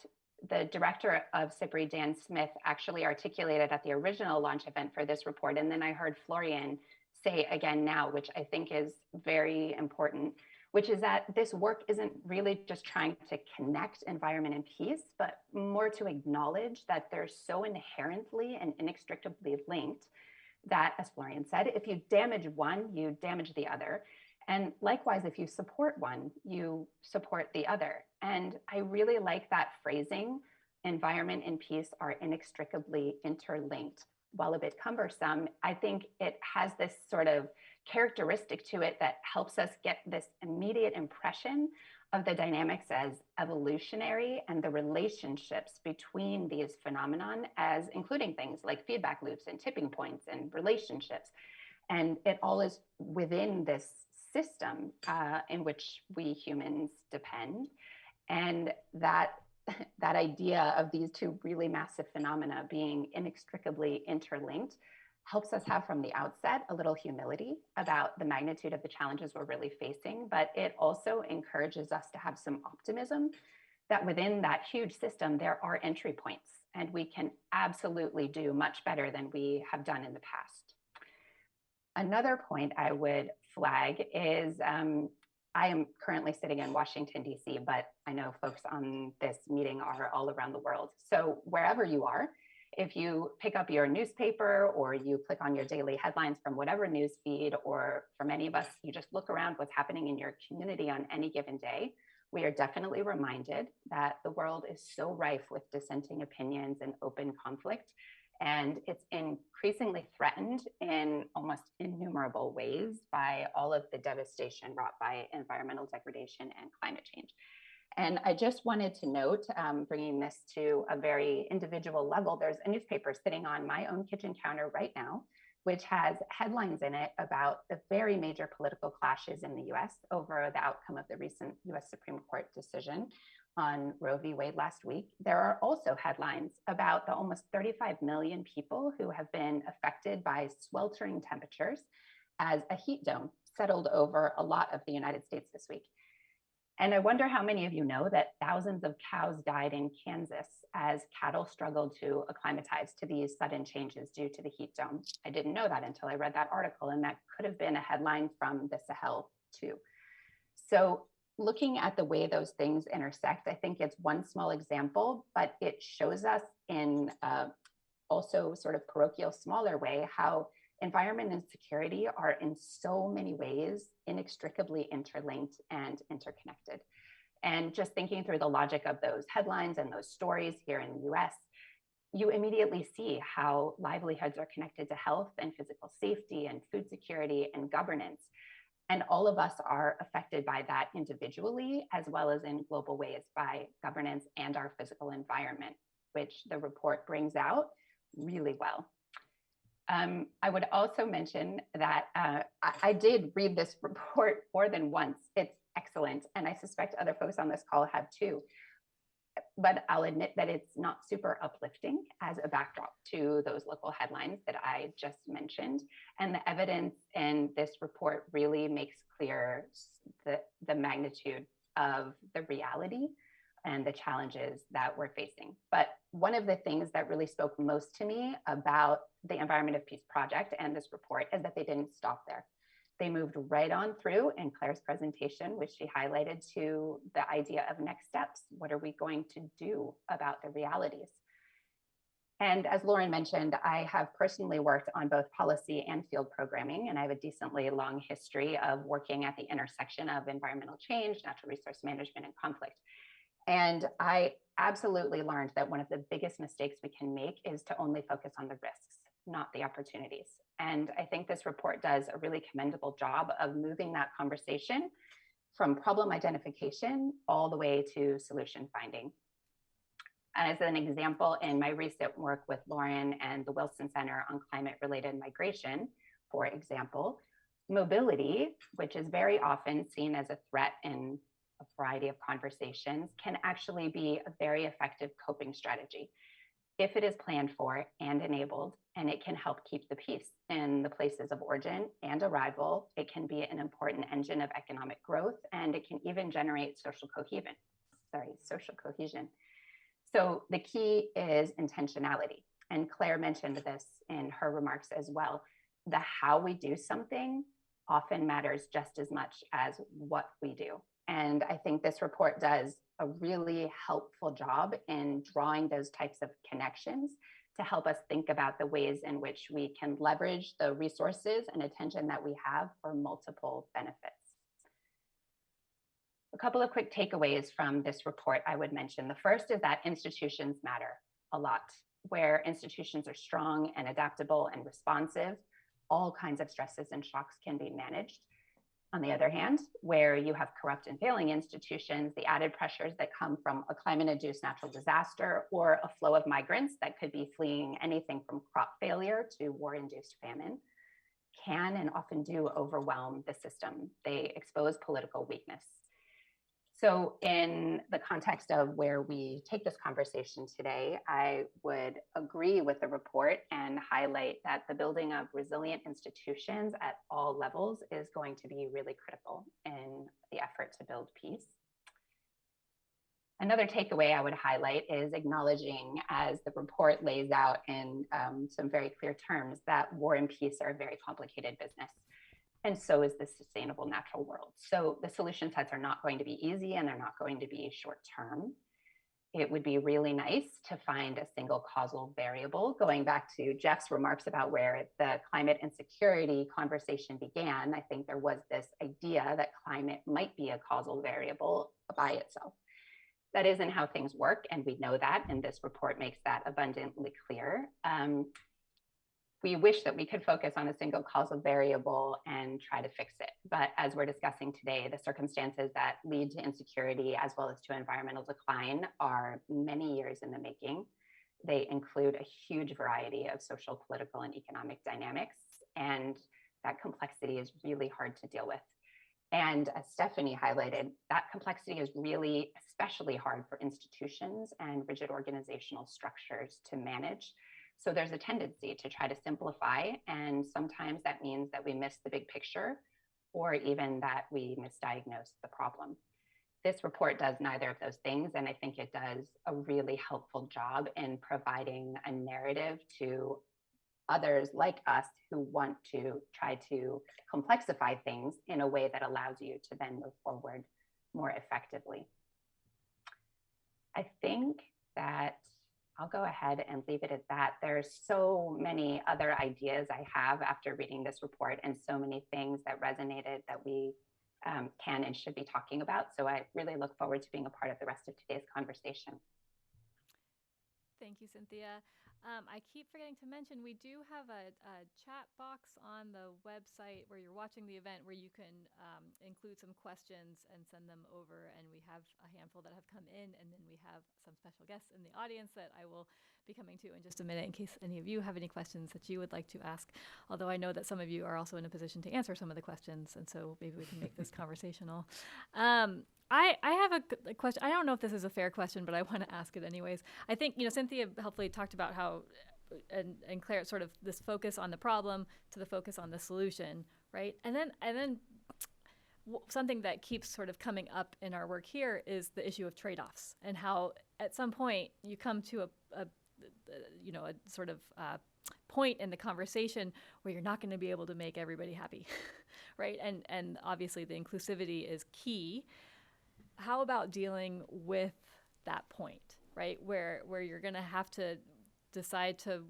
Speaker 7: the director of SIPRI, Dan Smith, actually articulated at the original launch event for this report. And then I heard Florian say again now, which I think is very important, which is that this work isn't really just trying to connect environment and peace, but more to acknowledge that they're so inherently and inextricably linked that, as Florian said, if you damage one, you damage the other. And likewise, if you support one, you support the other. And I really like that phrasing, environment and peace are inextricably interlinked. While a bit cumbersome, I think it has this sort of characteristic to it that helps us get this immediate impression of the dynamics as evolutionary and the relationships between these phenomenon as including things like feedback loops and tipping points and relationships. And it all is within this system in which we humans depend. And that idea of these two really massive phenomena being inextricably interlinked helps us have from the outset a little humility about the magnitude of the challenges we're really facing, but it also encourages us to have some optimism that within that huge system, there are entry points and we can absolutely do much better than we have done in the past. Another point I would flag is I am currently sitting in Washington, D.C., but I know folks on this meeting are all around the world. So wherever you are, if you pick up your newspaper or you click on your daily headlines from whatever news feed, or for many of us, you just look around what's happening in your community on any given day, we are definitely reminded that the world is so rife with dissenting opinions and open conflict. And it's increasingly threatened in almost innumerable ways by all of the devastation wrought by environmental degradation and climate change. And I just wanted to note, bringing this to a very individual level, there's a newspaper sitting on my own kitchen counter right now, which has headlines in it about the very major political clashes in the US over the outcome of the recent US Supreme Court decision on Roe v. Wade last week. There are also headlines about the almost 35 million people who have been affected by sweltering temperatures as a heat dome settled over a lot of the United States this week. And I wonder how many of you know that thousands of cows died in Kansas as cattle struggled to acclimatize to these sudden changes due to the heat dome. I didn't know that until I read that article, and that could have been a headline from the Sahel too. So looking at the way those things intersect, I think it's one small example, but it shows us in also sort of parochial, smaller way how environment and security are in so many ways inextricably interlinked and interconnected. And just thinking through the logic of those headlines and those stories here in the US, you immediately see how livelihoods are connected to health and physical safety and food security and governance. And all of us are affected by that individually, as well as in global ways by governance and our physical environment, which the report brings out really well. I would also mention that I did read this report more than once. It's excellent, and I suspect other folks on this call have too. But I'll admit that it's not super uplifting as a backdrop to those local headlines that I just mentioned. And the evidence in this report really makes clear the magnitude of the reality and the challenges that we're facing. But one of the things that really spoke most to me about the Environment of Peace Project and this report is that they didn't stop there. They moved right on through in Claire's presentation, which she highlighted, to the idea of next steps. What are we going to do about the realities? And as Lauren mentioned, I have personally worked on both policy and field programming, and I have a decently long history of working at the intersection of environmental change, natural resource management, and conflict. And I absolutely learned that one of the biggest mistakes we can make is to only focus on the risks. not the opportunities. And I think this report does a really commendable job of moving that conversation from problem identification all the way to solution finding. As an example, in my recent work with Lauren and the Wilson Center on climate-related migration, for example, mobility, which is very often seen as a threat in a variety of conversations, can actually be a very effective coping strategy if it is planned for and enabled, and it can help keep the peace in the places of origin and arrival. It can be an important engine of economic growth, and it can even generate social cohesion. So the key is intentionality. And Claire mentioned this in her remarks as well. The how we do something often matters just as much as what we do. And I think this report does a really helpful job in drawing those types of connections to help us think about the ways in which we can leverage the resources and attention that we have for multiple benefits. A couple of quick takeaways from this report I would mention. The first is that institutions matter a lot. Where institutions are strong and adaptable and responsive, all kinds of stresses and shocks can be managed. On the other hand, where you have corrupt and failing institutions, the added pressures that come from a climate-induced natural disaster or a flow of migrants that could be fleeing anything from crop failure to war-induced famine can and often do overwhelm the system. They expose political weakness. So in the context of where we take this conversation today, I would agree with the report and highlight that the building of resilient institutions at all levels is going to be really critical in the effort to build peace. Another takeaway I would highlight is acknowledging, as the report lays out in some very clear terms, that war and peace are a very complicated business. And so is the sustainable natural world. So the solution sets are not going to be easy, and they're not going to be short term. It would be really nice to find a single causal variable. Going back to Jeff's remarks about where the climate insecurity conversation began, I think there was this idea that climate might be a causal variable by itself. That isn't how things work, and we know that, and this report makes that abundantly clear. We wish that we could focus on a single causal variable and try to fix it. But as we're discussing today, the circumstances that lead to insecurity as well as to environmental decline are many years in the making. They include a huge variety of social, political, and economic dynamics. And that complexity is really hard to deal with. And as Stephanie highlighted, that complexity is really especially hard for institutions and rigid organizational structures to manage. So there's a tendency to try to simplify, and sometimes that means that we miss the big picture, or even that we misdiagnose the problem. This report does neither of those things, and I think it does a really helpful job in providing a narrative to others like us who want to try to complexify things in a way that allows you to then move forward more effectively. I think that I'll go ahead and leave it at that. There's so many other ideas I have after reading this report, and so many things that resonated that we can and should be talking about. So I really look forward to being a part of the rest of today's conversation.
Speaker 1: Thank you, Cynthia. I keep forgetting to mention, we do have a chat box on the website where you're watching the event where you can include some questions and send them over. And we have a handful that have come in, and then we have some special guests in the audience that I will be coming to in just a minute in case any of you have any questions that you would like to ask. Although I know that some of you are also in a position to answer some of the questions, and so maybe we can make this conversational. I have a question. I don't know if this is a fair question, but I want to ask it anyways. I think, Cynthia helpfully talked about how, and Claire, sort of this focus on the problem to the focus on the solution, right? And then something that keeps sort of coming up in our work here is the issue of trade-offs, and how at some point you come to a sort of point in the conversation where you're not going to be able to make everybody happy, right? And obviously the inclusivity is key. How about dealing with that point, right? Where you're going to have to decide to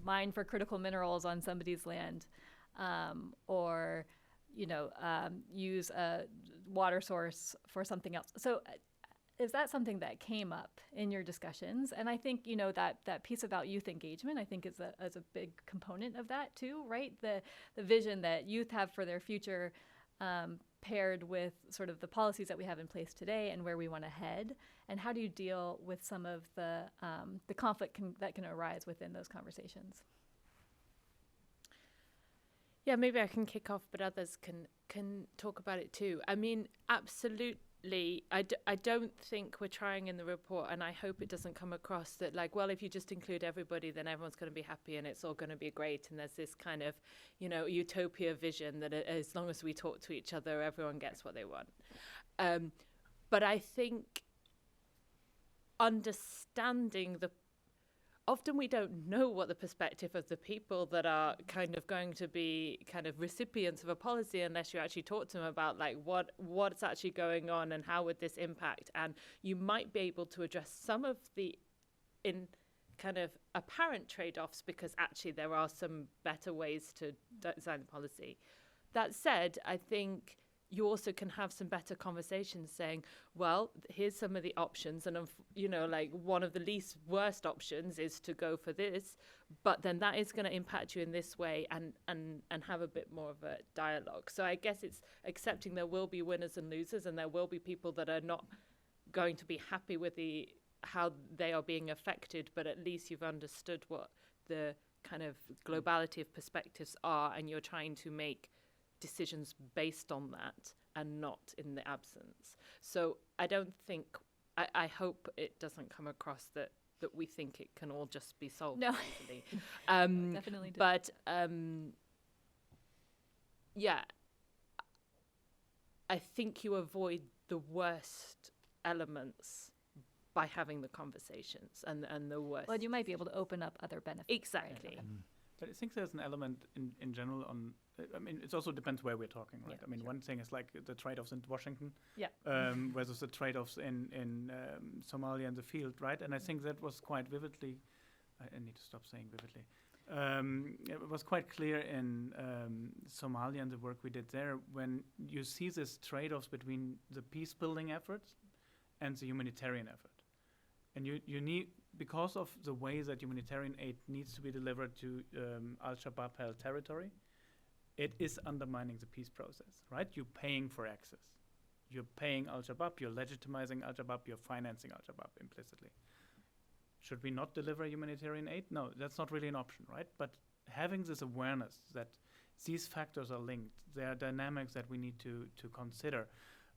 Speaker 1: mine for critical minerals on somebody's land, or use a water source for something else. So is that something that came up in your discussions? And I think, you know, that piece about youth engagement, I think is a big component of that too, right? The vision that youth have for their future, paired with sort of the policies that we have in place today and where we want to head. And how do you deal with some of the conflict that can arise within those conversations?
Speaker 5: Yeah, maybe I can kick off, but others can talk about it too. I mean, absolutely. I don't think we're trying in the report, and I hope it doesn't come across that like, well, if you just include everybody, then everyone's going to be happy and it's all going to be great. And there's this kind of, you know, utopia vision that as long as we talk to each other, everyone gets what they want. But I think understanding often we don't know what the perspective of the people that are kind of going to be kind of recipients of a policy unless you actually talk to them about like what's actually going on and how would this impact. And you might be able to address some of the in kind of apparent trade-offs because actually there are some better ways to design the policy. That said, I think you also can have some better conversations saying, well, here's some of the options. And, you know, like one of the least worst options is to go for this, but then that is going to impact you in this way and have a bit more of a dialogue. So I guess it's accepting there will be winners and losers and there will be people that are not going to be happy with how they are being affected, but at least you've understood what the kind of globality of perspectives are and you're trying to make decisions based on that and not in the absence. So I don't think, I hope it doesn't come across that we think it can all just be solved easily.
Speaker 1: Definitely do.
Speaker 5: But yeah, I think you avoid the worst elements by having the conversations and the worst.
Speaker 1: Well, you might be able to open up other benefits.
Speaker 5: Exactly.
Speaker 1: Right?
Speaker 4: But I think there's an element in general on, I mean, it also depends where we're talking, right?
Speaker 1: Yeah,
Speaker 4: I mean,
Speaker 1: sure.
Speaker 4: one thing is like the trade-offs in Washington,
Speaker 1: Yeah.
Speaker 4: versus the trade-offs in Somalia and the field, right? And I think that was quite vividly, I need to stop saying vividly. It was quite clear in Somalia and the work we did there when you see this trade-offs between the peace-building efforts and the humanitarian effort. And you need, because of the way that humanitarian aid needs to be delivered to Al-Shabaab held territory, it is undermining the peace process, right? You're paying for access. You're paying Al-Shabaab, you're legitimizing Al-Shabaab, you're financing Al-Shabaab implicitly. Should we not deliver humanitarian aid? No, that's not really an option, right? But having this awareness that these factors are linked, there are dynamics that we need to consider,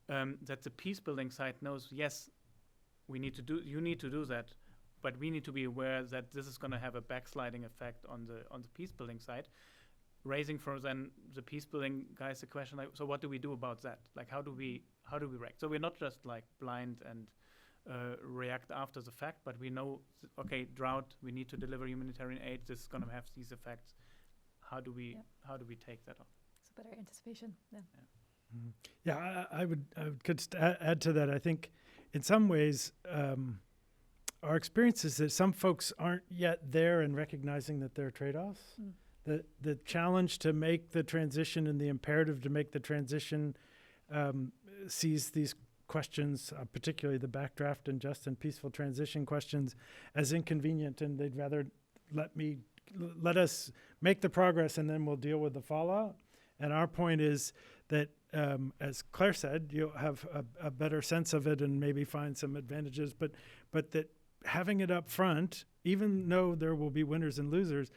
Speaker 4: that the peace building side knows, yes, you need to do that, but we need to be aware that this is going to have a backsliding effect on the peace building side, raising for then the peace building guys the question like, so what do we do about that? Like, how do we react? So we're not just like blind and react after the fact, but we know, okay, drought, we need to deliver humanitarian aid. This is going to have these effects. How do we take that on?
Speaker 1: It's a better anticipation. Yeah.
Speaker 2: Mm-hmm. Yeah, I would add to that. I think in some ways, our experience is that some folks aren't yet there in recognizing that there are trade-offs. The challenge to make the transition and the imperative to make the transition sees these questions, particularly the backdraft and just and peaceful transition questions, as inconvenient, and they'd rather let us make the progress and then we'll deal with the fallout. And our point is that, as Claire said, you'll have a better sense of it and maybe find some advantages, but that having it up front, even though there will be winners and losers,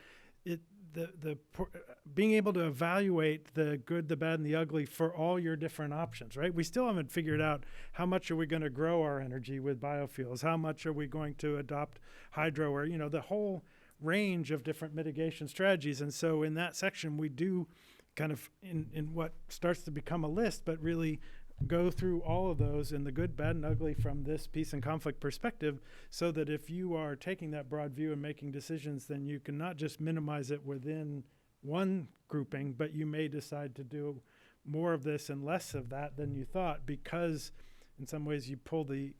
Speaker 2: being able to evaluate the good, the bad, and the ugly for all your different options, right? We still haven't figured out how much are we going to grow our energy with biofuels, how much are we going to adopt hydro, or the whole range of different mitigation strategies. And so in that section, we do kind of in what starts to become a list, but really go through all of those in the good, bad, and ugly from this peace and conflict perspective, so that if you are taking that broad view and making decisions, then you can not just minimize it within one grouping, but you may decide to do more of this and less of that than you thought, because in some ways you pull the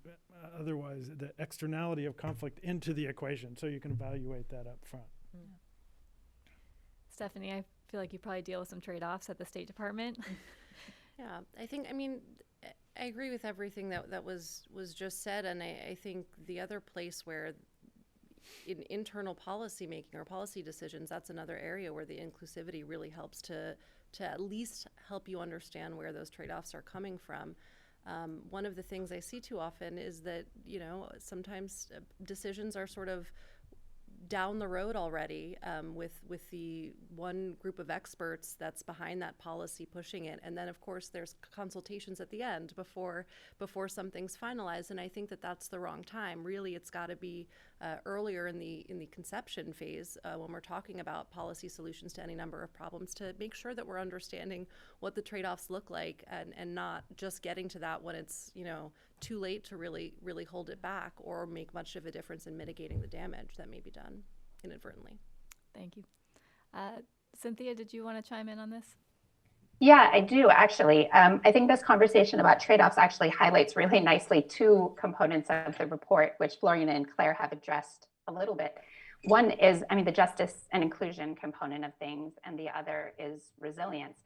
Speaker 2: externality of conflict into the equation, so you can evaluate that up front.
Speaker 1: Yeah. Stephanie, I feel like you probably deal with some trade-offs at the State Department.
Speaker 6: Yeah, I think, I mean, I agree with everything that was just said, and I think the other place where in internal policy making or policy decisions, that's another area where the inclusivity really helps to at least help you understand where those trade-offs are coming from. One of the things I see too often is that, sometimes decisions are sort of down the road already, with the one group of experts that's behind that policy pushing it, and then of course there's consultations at the end before something's finalized. And I think that's the wrong time. Really, it's got to be earlier in the conception phase, when we're talking about policy solutions to any number of problems, to make sure that we're understanding what the trade-offs look like, and not just getting to that when it's too late to really hold it back or make much of a difference in mitigating the damage that may be done inadvertently.
Speaker 1: Thank you. Cynthia, did you want to chime in on this?
Speaker 7: Yeah, I do actually. I think this conversation about trade-offs actually highlights really nicely two components of the report, which Florian and Claire have addressed a little bit. One is, the justice and inclusion component of things, and the other is resilience.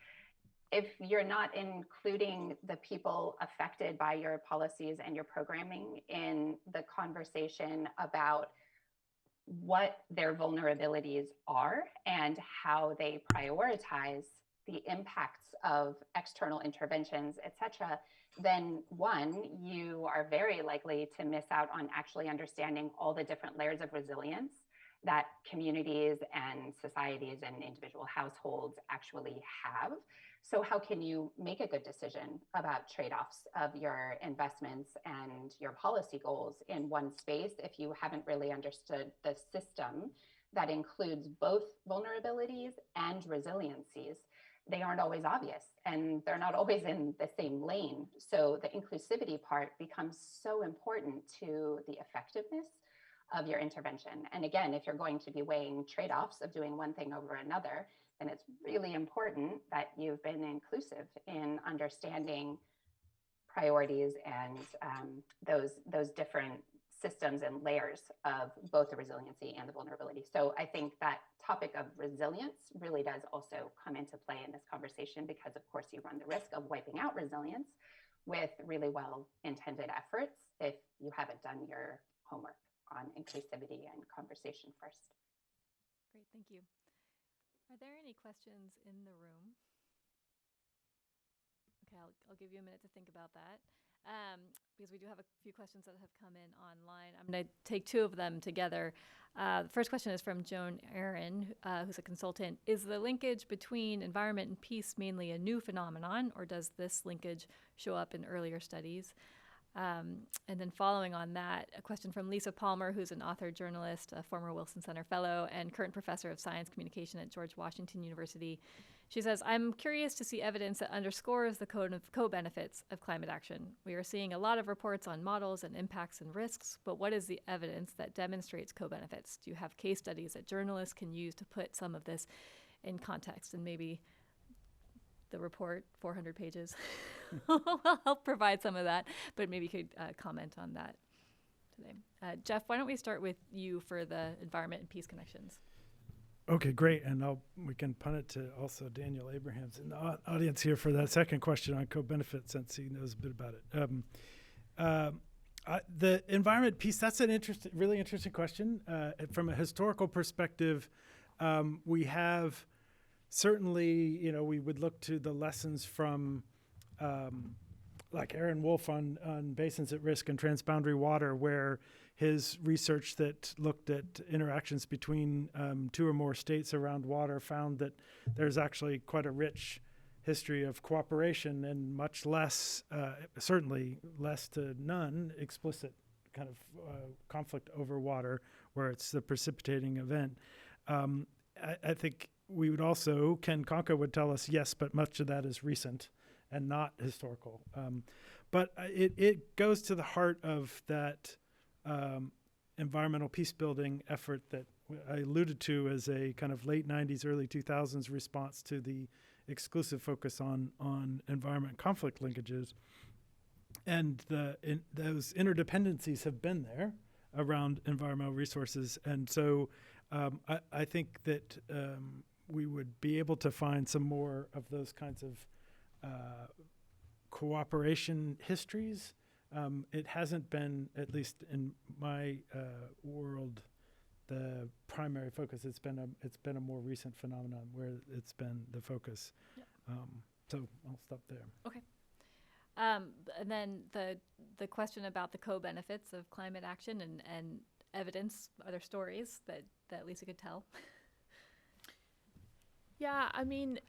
Speaker 7: If you're not including the people affected by your policies and your programming in the conversation about what their vulnerabilities are and how they prioritize the impacts of external interventions, et cetera, then one, you are very likely to miss out on actually understanding all the different layers of resilience that communities and societies and individual households actually have. So how can you make a good decision about trade-offs of your investments and your policy goals in one space if you haven't really understood the system that includes both vulnerabilities and resiliencies? They aren't always obvious, and they're not always in the same lane. So the inclusivity part becomes so important to the effectiveness of your intervention. And again, if you're going to be weighing trade-offs of doing one thing over another, then it's really important that you've been inclusive in understanding priorities and those different systems and layers of both the resiliency and the vulnerability. So I think that topic of resilience really does also come into play in this conversation, because of course you run the risk of wiping out resilience with really well-intended efforts if you haven't done your homework on inclusivity and conversation first.
Speaker 1: Great, thank you. Are there any questions in the room? Okay, I'll give you a minute to think about that, because we do have a few questions that have come in online. I'm going to take two of them together. The first question is from Joan Aaron, who's a consultant. Is the linkage between environment and peace mainly a new phenomenon, or does this linkage show up in earlier studies? And then following on that, a question from Lisa Palmer, who's an author, journalist, a former Wilson Center fellow, and current professor of science communication at George Washington University. She says, I'm curious to see evidence that underscores the co-benefits of climate action. We are seeing a lot of reports on models and impacts and risks, but what is the evidence that demonstrates co-benefits? Do you have case studies that journalists can use to put some of this in context? And maybe the report, 400 pages, will help provide some of that, but maybe you could comment on that today. Jeff, why don't we start with you for the environment and peace connections?
Speaker 2: Okay, great. And we can punt it to also Daniel Abrahams in the audience here for that second question on co-benefit, since he knows a bit about it. The environment piece, that's an really interesting question. From a historical perspective, we have certainly, we would look to the lessons from like Aaron Wolf on basins at risk and transboundary water, where his research that looked at interactions between two or more states around water found that there's actually quite a rich history of cooperation and much less, certainly less to none, explicit kind of conflict over water, where it's the precipitating event. I think we would also, Ken Conca would tell us, yes, but much of that is recent and not historical. But it goes to the heart of that environmental peace building effort that I alluded to as a kind of late 90s, early 2000s response to the exclusive focus on environment conflict linkages. And those interdependencies have been there around environmental resources. And so I think that we would be able to find some more of those kinds of cooperation histories. It hasn't been, at least in my world, the primary focus. It's been a more recent phenomenon where it's been the focus.
Speaker 1: Yep.
Speaker 2: So I'll stop there.
Speaker 1: Okay. And then the question about the co-benefits of climate action and evidence. Are there stories that Lisa could tell?
Speaker 5: Yeah, I mean,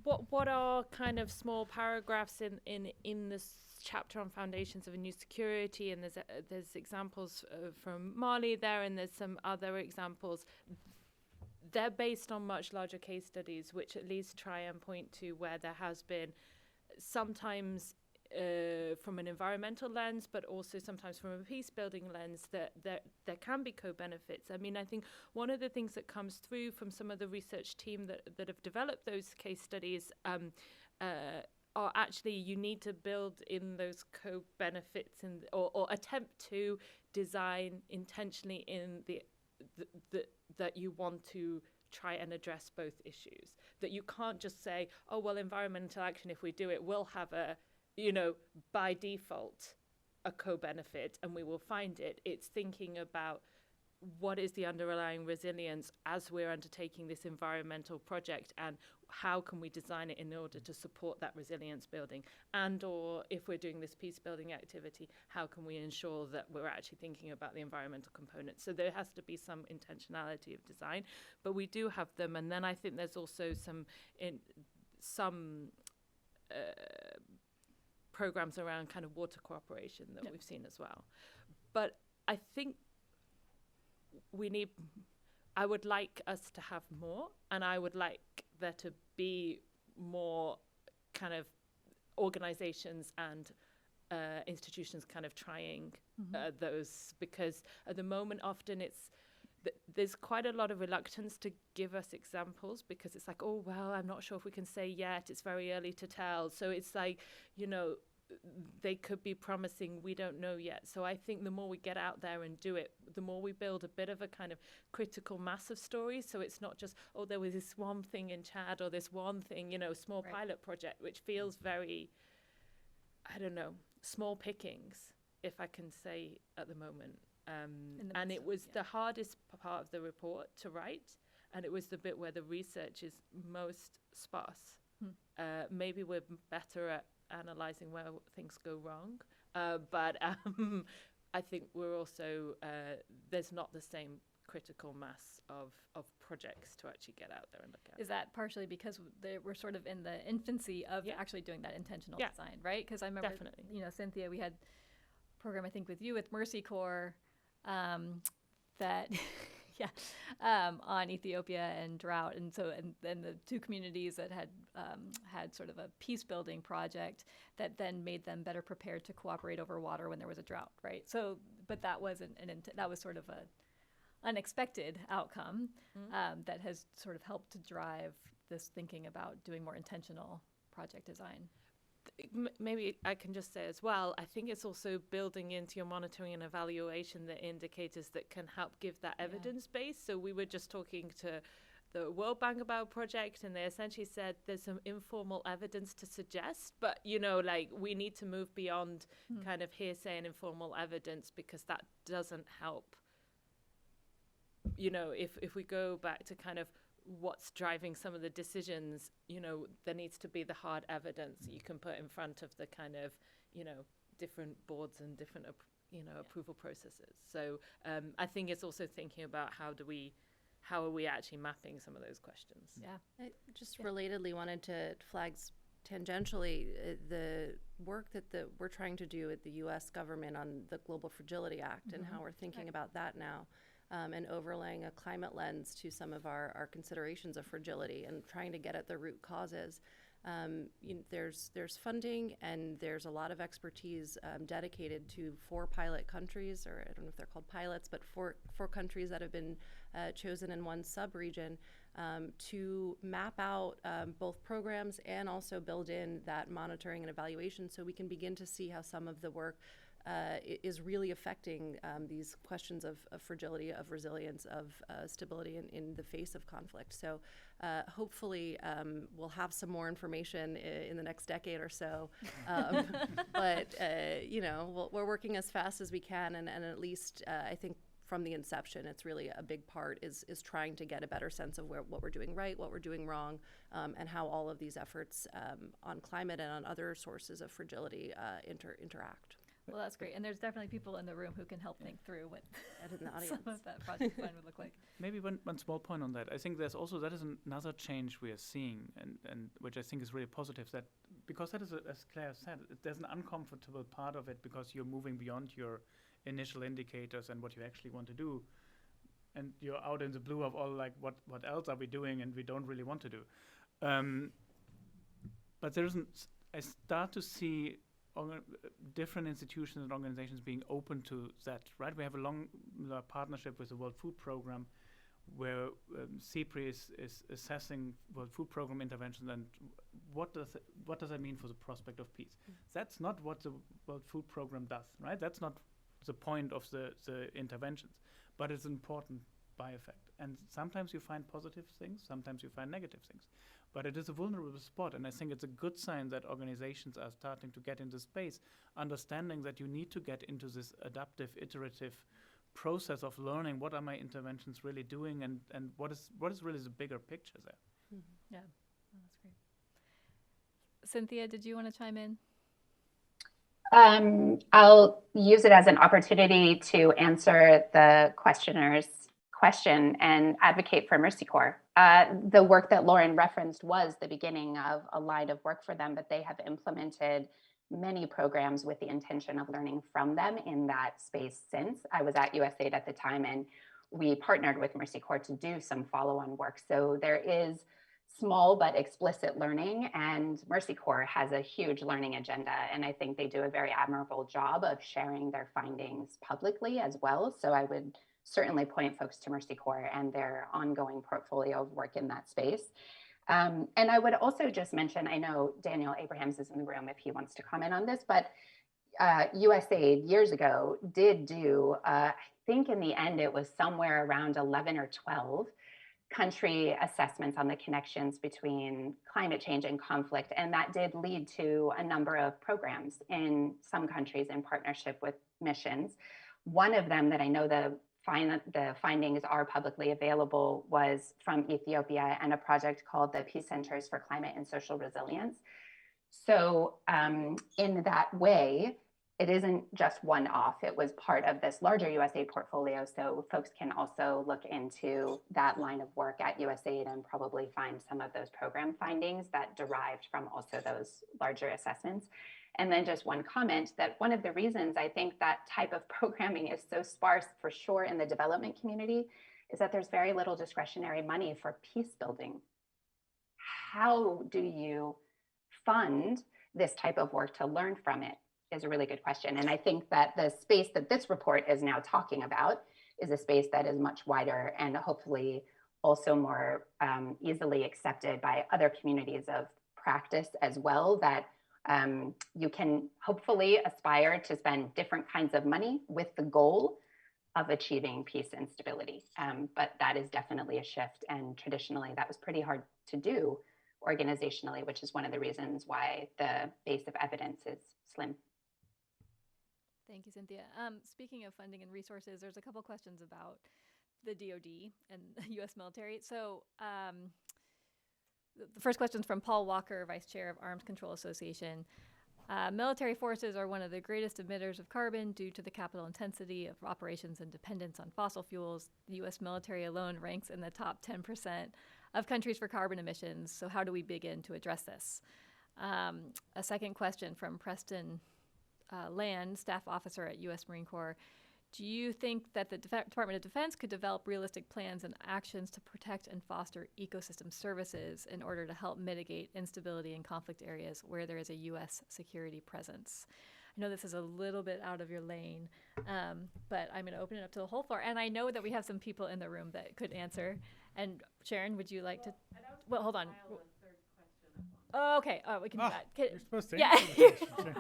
Speaker 5: what are kind of small paragraphs in this chapter on foundations of a new security, and there's examples from Mali there, and there's some other examples. They're based on much larger case studies, which at least try and point to where there has been sometimes from an environmental lens, but also sometimes from a peace building lens, that there can be co-benefits. I mean, I think one of the things that comes through from some of the research team that have developed those case studies are actually you need to build in those co-benefits or attempt to design intentionally in the that you want to try and address both issues. That you can't just say, oh, well, environmental action, if we do it, we'll have a, by default, a co-benefit and we will find it. It's thinking about what is the underlying resilience as we're undertaking this environmental project, and how can we design it in order to support that resilience building? And or if we're doing this peace building activity, how can we ensure that we're actually thinking about the environmental components? So there has to be some intentionality of design, but we do have them. And then I think there's also some programs around kind of water cooperation that we've seen as well. But I think I would like us to have more, and I would like there to be more kind of organizations and institutions kind of trying those, because at the moment often there's quite a lot of reluctance to give us examples, because it's like, oh, well, I'm not sure if we can say yet, it's very early to tell. So it's like, they could be promising, we don't know yet. So I think the more we get out there and do it, the more we build a bit of a kind of critical mass of stories. So it's not just, oh, there was this one thing in Chad or this one thing, small pilot project, which feels very, I don't know, small pickings, if I can say at the moment. And it was the hardest part of the report to write. And it was the bit where the research is most sparse. Maybe we're better at analysing where things go wrong. But I think we're also, there's not the same critical mass of projects to actually get out there and look at.
Speaker 1: Is that partially because we're sort of in the infancy of actually doing that intentional design, right? Because I remember,
Speaker 5: Definitely.
Speaker 1: Cynthia, we had a program, I think, with you with Mercy Corps that... on Ethiopia and drought, and so and then the two communities that had sort of a peace building project that then made them better prepared to cooperate over water when there was a drought, right? So, but that wasn't that was sort of a unexpected outcome that has sort of helped to drive this thinking about doing more intentional project design.
Speaker 5: Maybe I can just say as well, I think it's also building into your monitoring and evaluation the indicators that can help give that evidence base. So we were just talking to the World Bank about a project, and they essentially said there's some informal evidence to suggest, but we need to move beyond kind of hearsay and informal evidence, because that doesn't help. If we go back to kind of what's driving some of the decisions, there needs to be the hard evidence that you can put in front of the kind of, different boards and different, approval processes. So I think it's also thinking about how are we actually mapping some of those questions.
Speaker 1: Yeah.
Speaker 6: I just relatedly wanted to flag tangentially the work that we're trying to do at the U.S. government on the Global Fragility Act and how we're thinking about that now. And overlaying a climate lens to some of our considerations of fragility and trying to get at the root causes. There's funding and there's a lot of expertise dedicated to 4 pilot countries, or I don't know if they're called pilots, but four countries that have been chosen in one sub-region to map out both programs and also build in that monitoring and evaluation, so we can begin to see how some of the work is really affecting these questions of fragility, of resilience, of stability in the face of conflict. So hopefully we'll have some more information in the next decade or so. But, we're working as fast as we can, and at least I think from the inception, it's really a big part is trying to get a better sense of what we're doing right, what we're doing wrong, and how all of these efforts on climate and on other sources of fragility interact.
Speaker 1: Well, that's great. And there's definitely people in the room who can help think through what
Speaker 6: in the audience.
Speaker 1: some of that project plan would look like.
Speaker 4: Maybe one small point on that. I think that is another change we are seeing, and which I think is really positive, that because that is, as Claire said, there's an uncomfortable part of it because you're moving beyond your initial indicators and what you actually want to do, and you're out in the blue of all like what else are we doing and we don't really want to do. But I start to see different institutions and organizations being open to that, right? We have a long partnership with the World Food Program where CPRI is assessing World Food Program interventions and what does that mean for the prospect of peace. That's not what the World Food Program does, right? That's not the point of the interventions, but it's an important by-effect. And sometimes you find positive things, sometimes you find negative things. But it is a vulnerable spot, and I think it's a good sign that organizations are starting to get into space, understanding that you need to get into this adaptive, iterative process of learning what are my interventions really doing, and what is really the bigger picture there.
Speaker 1: Mm-hmm. Yeah, oh, that's great. Cynthia, did you want to chime in?
Speaker 7: I'll use it as an opportunity to answer the questioner's question and advocate for Mercy Corps. The work that Lauren referenced was the beginning of a line of work for them, but they have implemented many programs with the intention of learning from them in that space since. I was at USAID at the time, and we partnered with Mercy Corps to do some follow-on work. So there is small but explicit learning, and Mercy Corps has a huge learning agenda, and I think they do a very admirable job of sharing their findings publicly as well. So I would certainly point folks to Mercy Corps and their ongoing portfolio of work in that space. And I would also just mention, I know Daniel Abrahams is in the room if he wants to comment on this, but USAID years ago did do, I think in the end it was somewhere around 11 or 12 country assessments on the connections between climate change and conflict. And that did lead to a number of programs in some countries in partnership with missions. One of them that I know the findings are publicly available was from Ethiopia and a project called the Peace Centers for Climate and Social Resilience. So in that way, it isn't just one off. It was part of this larger USAID portfolio. So folks can also look into that line of work at USAID and probably find some of those program findings that derived from also those larger assessments. And then just one comment that one of the reasons I think that type of programming is so sparse for sure in the development community is that there's very little discretionary money for peace building. How do you fund this type of work to learn from it is a really good question. And I think that the space that this report is now talking about is a space that is much wider and hopefully also more easily accepted by other communities of practice as well, that you can hopefully aspire to spend different kinds of money with the goal of achieving peace and stability. But that is definitely a shift. And traditionally, that was pretty hard to do organizationally, which is one of the reasons why the base of evidence is slim.
Speaker 1: Thank you, Cynthia. Speaking of funding and resources, there's a couple questions about the DoD and the U.S. military. So the first question is from Paul Walker, Vice Chair of Arms Control Association. Military forces are one of the greatest emitters of carbon due to the capital intensity of operations and dependence on fossil fuels. The U.S. military alone ranks in the top 10% of countries for carbon emissions. So how do we begin to address this? A second question from Preston Land, staff officer at U.S. Marine Corps. Do you think that the Department of Defense could develop realistic plans and actions to protect and foster ecosystem services in order to help mitigate instability in conflict areas where there is a U.S. security presence? I know this is a little bit out of your lane, but I'm going to open it up to the whole floor. And I know that we have some people in the room that could answer. And Sharon, would you like to? Well, hold on. Oh, okay. Oh, we can do that.
Speaker 2: You're supposed to
Speaker 1: yeah.
Speaker 2: answer the question.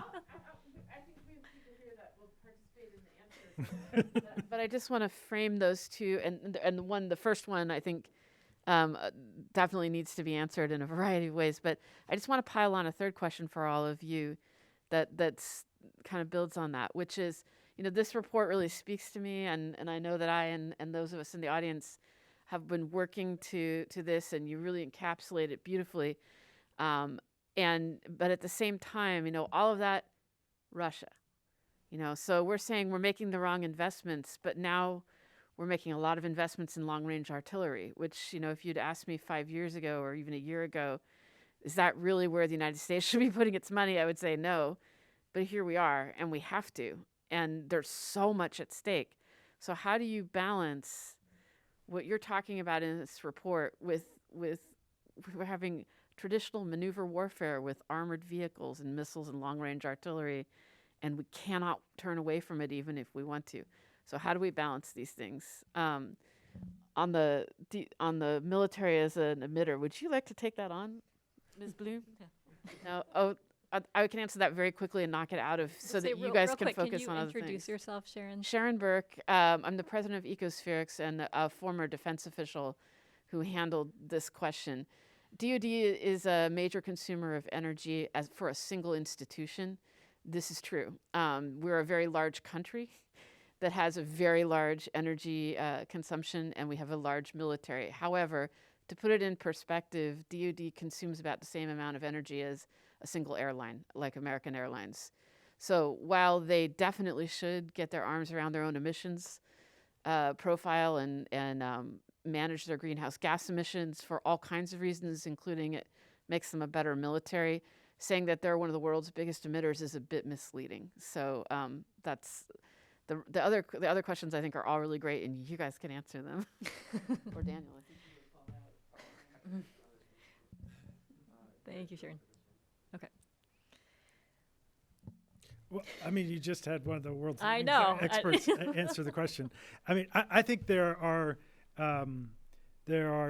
Speaker 8: But I just want to frame those two, and the first one, I think, definitely needs to be answered in a variety of ways. But I just want to pile on a third question for all of you, that's kind of builds on that, which is, this report really speaks to me, and I know that I and those of us in the audience have been working to this, and you really encapsulate it beautifully. But at the same time, all of that, Russia. So we're saying we're making the wrong investments, but now we're making a lot of investments in long-range artillery, which, if you'd asked me 5 years ago or even a year ago, is that really where the United States should be putting its money? I would say no. But here we are, and we have to. And there's so much at stake. So how do you balance what you're talking about in this report with we're having traditional maneuver warfare with armored vehicles and missiles and long-range artillery, and we cannot turn away from it even if we want to. So how do we balance these things? On the military as an emitter, would you like to take that on, Ms. Bloom? No. Oh, I can answer that very quickly and knock it out so that you guys can focus on other things.
Speaker 1: Can you introduce yourself, Sharon?
Speaker 8: Sharon Burke. I'm the president of Ecospherics and a former defense official who handled this question. DoD is a major consumer of energy for a single institution. This is true. We're a very large country that has a very large energy consumption, and we have a large military. However, to put it in perspective, DoD consumes about the same amount of energy as a single airline, like American Airlines. So while they definitely should get their arms around their own emissions profile and manage their greenhouse gas emissions for all kinds of reasons, including it makes them a better military, saying that they're one of the world's biggest emitters is a bit misleading. So that's the other questions I think are all really great, and you guys can answer them. Or Daniel, I think you would call that.
Speaker 1: Thank you, Sharon. Okay.
Speaker 2: Well, you just had one of the world's
Speaker 1: experts
Speaker 2: answer the question. I think there are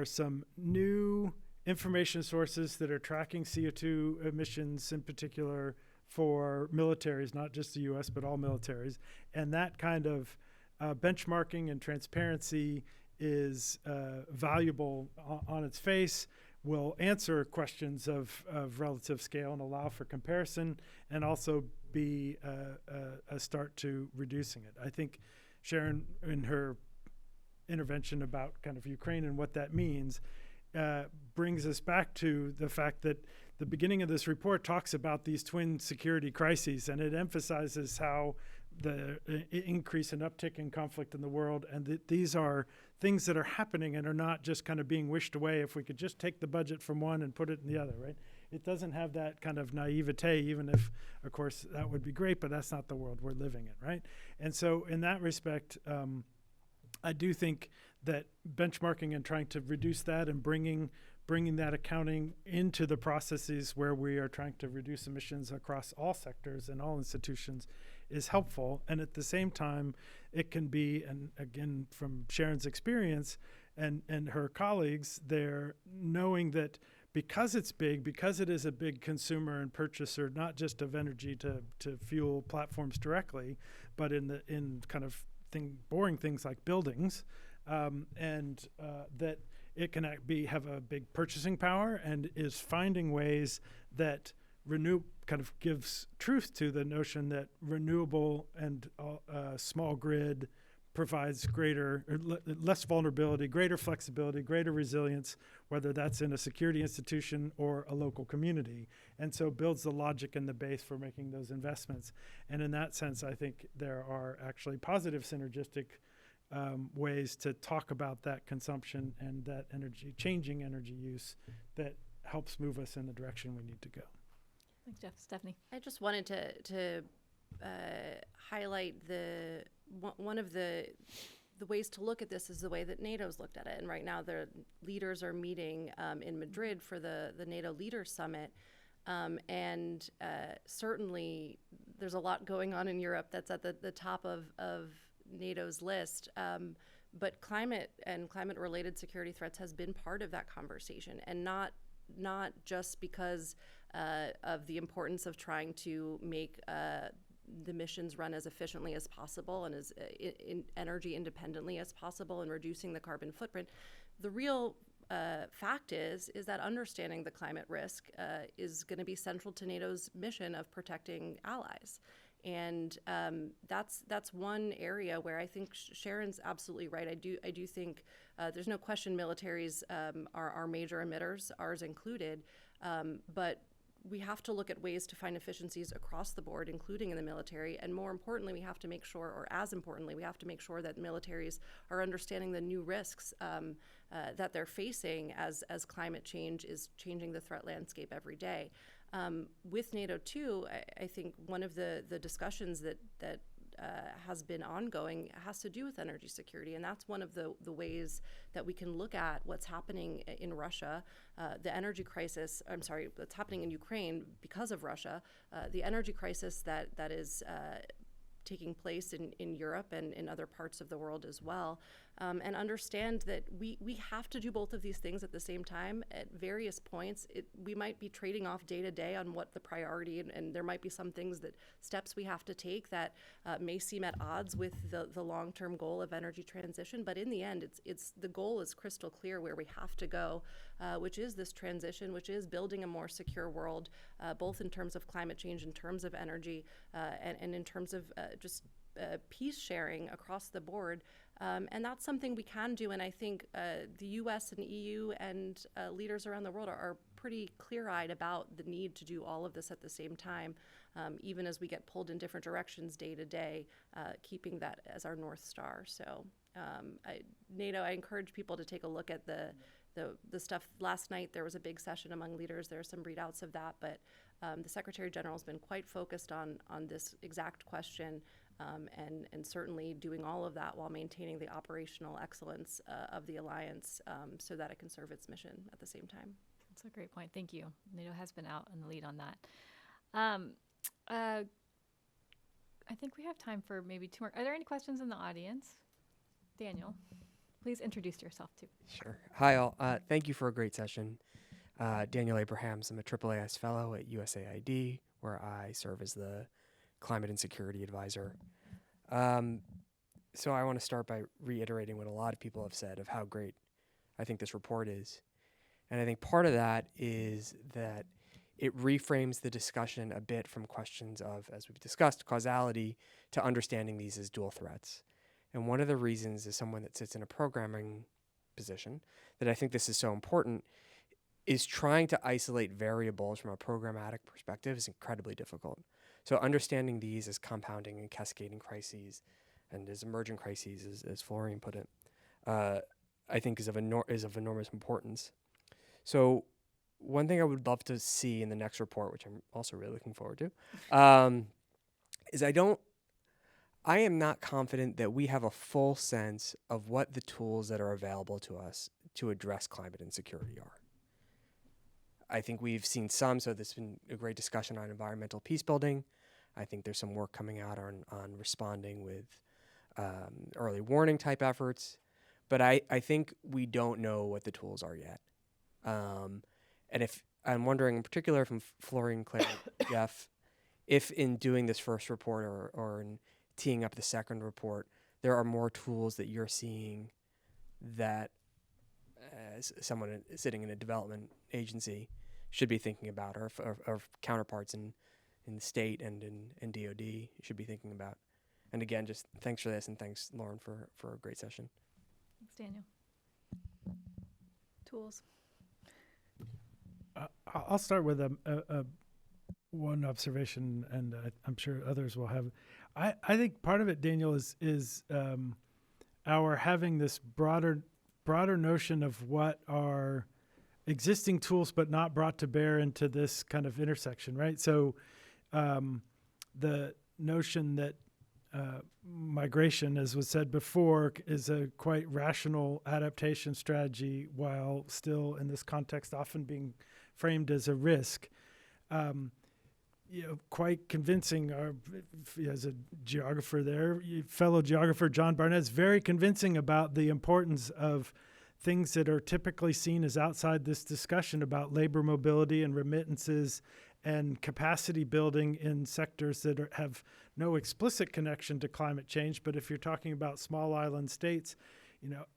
Speaker 2: some new information sources that are tracking CO2 emissions in particular for militaries, not just the U.S., but all militaries. And that kind of benchmarking and transparency is valuable on its face, will answer questions of relative scale and allow for comparison, and also be a start to reducing it. I think Sharon, in her intervention about kind of Ukraine and what that means, brings us back to the fact that the beginning of this report talks about these twin security crises, and it emphasizes how the increase and uptick in conflict in the world, and that these are things that are happening and are not just kind of being wished away if we could just take the budget from one and put it in the other, right? It doesn't have that kind of naivete, even if, of course, that would be great, but that's not the world we're living in, right? And so in that respect, I do think that benchmarking and trying to reduce that and bringing that accounting into the processes where we are trying to reduce emissions across all sectors and all institutions is helpful. And at the same time, it can be, and again, from Sharon's experience and her colleagues, they're knowing that because it's big, because it is a big consumer and purchaser, not just of energy to fuel platforms directly, but in kind of boring things like buildings, that it can have a big purchasing power and is finding ways that kind of gives truth to the notion that renewable and small grid provides less vulnerability, greater flexibility, greater resilience, whether that's in a security institution or a local community, and so builds the logic and the base for making those investments. And in that sense, I think there are actually positive synergistic ways to talk about that consumption and that changing energy use that helps move us in the direction we need to go.
Speaker 1: Thanks, Jeff. Stephanie?
Speaker 6: I just wanted to highlight one of the ways to look at this is the way that NATO's looked at it. And right now, the leaders are meeting in Madrid for the NATO Leaders Summit. And certainly, there's a lot going on in Europe that's at the top of NATO's list. But climate and climate-related security threats has been part of that conversation, and not just because of the importance of trying to make the missions run as efficiently as possible and as energy independently as possible and reducing the carbon footprint. The real fact is that understanding the climate risk is going to be central to NATO's mission of protecting allies. And that's one area where I think Sharon's absolutely right. I do think there's no question militaries are major emitters, ours included, but we have to look at ways to find efficiencies across the board, including in the military. And more importantly, we have to make sure, or as importantly, we have to make sure that militaries are understanding the new risks that they're facing as climate change is changing the threat landscape every day. With NATO too, I think one of the discussions that has been ongoing has to do with energy security, and that's one of the ways that we can look at what's happening in Russia, the energy crisis. What's happening in Ukraine because of Russia, the energy crisis that is taking place in Europe and in other parts of the world as well, and understand that we have to do both of these things at the same time. At various points, we might be trading off day to day on what the priority, and there might be some steps we have to take that may seem at odds with the long-term goal of energy transition. But in the end, the goal is crystal clear where we have to go, which is this transition, which is building a more secure world, both in terms of climate change, in terms of energy, and in terms of just peace sharing across the board. And that's something we can do. And I think the US and EU and leaders around the world are pretty clear-eyed about the need to do all of this at the same time, even as we get pulled in different directions day to day, keeping that as our North Star. So NATO, I encourage people to take a look at the stuff. Last night there was a big session among leaders. There are some readouts of that, but the Secretary General has been quite focused on this exact question, and certainly doing all of that while maintaining the operational excellence of the alliance so that it can serve its mission at the same time.
Speaker 1: That's a great point. Thank you. NATO has been out in the lead on that. I think we have time for maybe two more. Are there any questions in the audience? Daniel, please introduce yourself too.
Speaker 9: Sure. Hi all. Thank you for a great session. Daniel Abrahams. I'm a AAAS fellow at USAID, where I serve as the Climate and Security Advisor. So I want to start by reiterating what a lot of people have said of how great I think this report is. And I think part of that is that it reframes the discussion a bit from questions of, as we've discussed, causality to understanding these as dual threats. And one of the reasons, as someone that sits in a programming position, that I think this is so important is trying to isolate variables from a programmatic perspective is incredibly difficult. So understanding these as compounding and cascading crises and as emergent crises, as Florian put it, I think is of enormous importance. So one thing I would love to see in the next report, which I'm also really looking forward to, is I am not confident that we have a full sense of what the tools that are available to us to address climate insecurity are. I think we've seen some, so there's been a great discussion on environmental peace building. I think there's some work coming out on responding with early warning type efforts, but I think we don't know what the tools are yet. And if I'm wondering in particular from Florian, Claire, Jeff, if in doing this first report or in teeing up the second report, there are more tools that you're seeing that as someone sitting in a development agency should be thinking about, or counterparts in the state and in DOD should be thinking about. And again, just thanks for this, and thanks, Lauren, for a great session.
Speaker 1: Thanks, Daniel. Tools.
Speaker 2: I'll start with a one observation, and I'm sure others will have. I think part of it, Daniel, is our having this broader notion of what are existing tools but not brought to bear into this kind of intersection, right? So the notion that migration, as was said before, is a quite rational adaptation strategy while still in this context often being framed as a risk. Quite convincing. As a geographer there, fellow geographer John Barnett's very convincing about the importance of things that are typically seen as outside this discussion about labor mobility and remittances and capacity building in sectors that have no explicit connection to climate change. But if you're talking about small island states,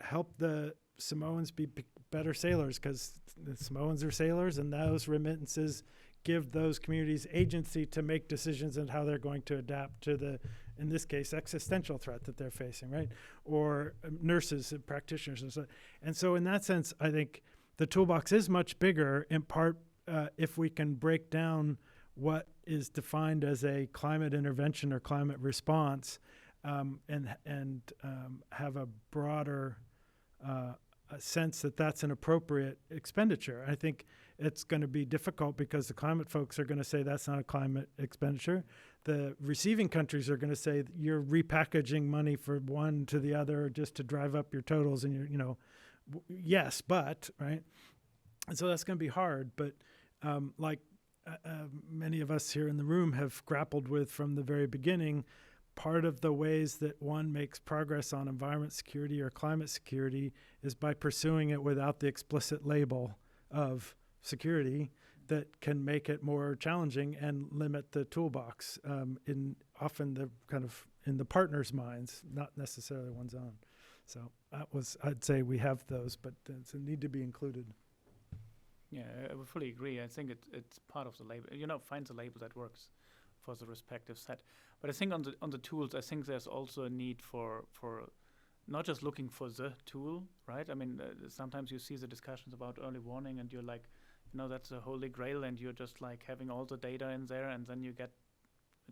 Speaker 2: help the Samoans be better sailors, because the Samoans are sailors, and those remittances give those communities agency to make decisions on how they're going to adapt to the, in this case, existential threat that they're facing, right? Or nurses and practitioners and so. And so in that sense, I think the toolbox is much bigger, in part if we can break down what is defined as a climate intervention or climate response, and have a broader a sense that that's an appropriate expenditure. I think it's going to be difficult because the climate folks are going to say that's not a climate expenditure. The receiving countries are going to say you're repackaging money for one to the other just to drive up your totals, and yes, but, right? And so that's going to be hard. But many of us here in the room have grappled with from the very beginning, part of the ways that one makes progress on environment security or climate security is by pursuing it without the explicit label of security that can make it more challenging and limit the toolbox in often the kind of in the partners' minds, not necessarily one's own. So I'd say we have those, but it's a need to be included.
Speaker 4: Yeah, I would fully agree. I think it's part of the label. Find the label that works for the respective set. But I think on the tools, I think there's also a need for not just looking for the tool, right? I mean, sometimes you see the discussions about early warning, and you're like, that's a holy grail, and you're just like having all the data in there, and then it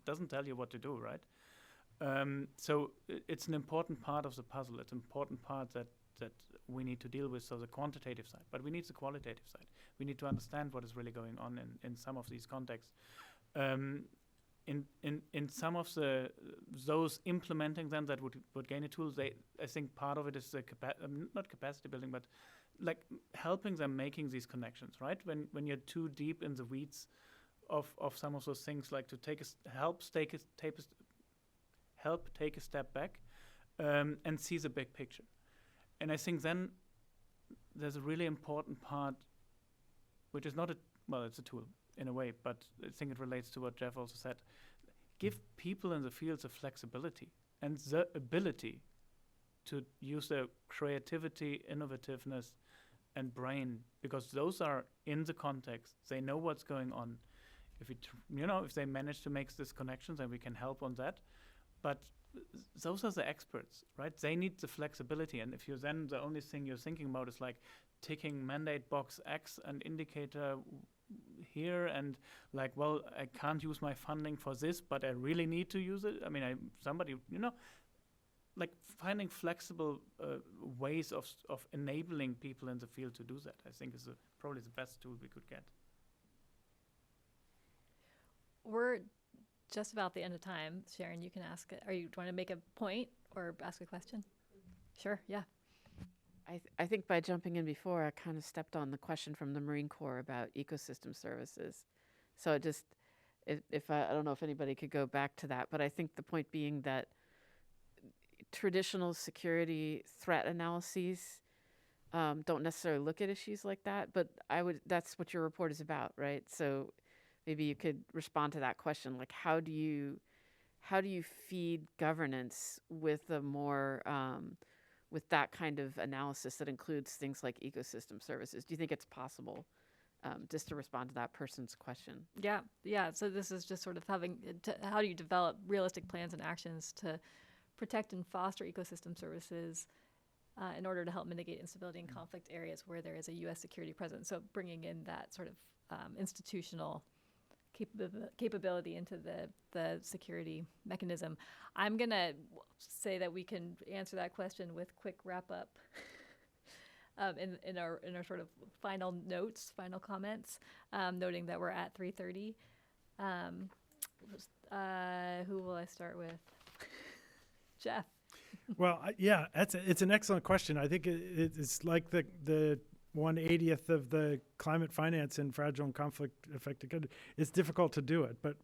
Speaker 4: doesn't tell you what to do, right? So it's an important part of the puzzle. It's an important part that we need to deal with, so the quantitative side. But we need the qualitative side. We need to understand what is really going on in some of these contexts. In some of those implementing them that would gain a tool, I think part of it is the not capacity building, but like helping them making these connections, right? When you're too deep in the weeds of some of those things, like to help take a step back and see the big picture. And I think then there's a really important part, which is it's a tool in a way, but I think it relates to what Jeff also said. Give people in the fields the flexibility and the ability to use their creativity, innovativeness, and brain, because those are in the context. They know what's going on. If they manage to make these connections, then we can help on that. But those are the experts, right? They need the flexibility. And if the only thing you're thinking about is like ticking mandate box X and indicator here, and like, well, I can't use my funding for this, but I really need to use it. I mean, like finding flexible ways of enabling people in the field to do that, I think is probably the best tool we could get.
Speaker 1: We're just about the end of time. Sharon, you can ask it. Do you want to make a point or ask a question? Sure, yeah.
Speaker 8: I think by jumping in before, I kind of stepped on the question from the Marine Corps about ecosystem services. So I don't know if anybody could go back to that, but I think the point being that traditional security threat analyses don't necessarily look at issues like that, but that's what your report is about, right? So maybe you could respond to that question, like how do you feed governance with a more with that kind of analysis that includes things like ecosystem services? Do you think it's possible? Just to respond to that person's question.
Speaker 1: Yeah. So this is just sort of how do you develop realistic plans and actions to protect and foster ecosystem services in order to help mitigate instability in conflict areas where there is a U.S. security presence? So bringing in that sort of institutional capability into the security mechanism. I'm going to say that we can answer that question with quick wrap up in our sort of final notes, final comments, noting that we're at 3:30. Who will I start with? Jeff.
Speaker 2: Well, it's an excellent question. I think it's like the 1/80th of the climate finance in fragile and conflict-affected countries. It's difficult to do it, but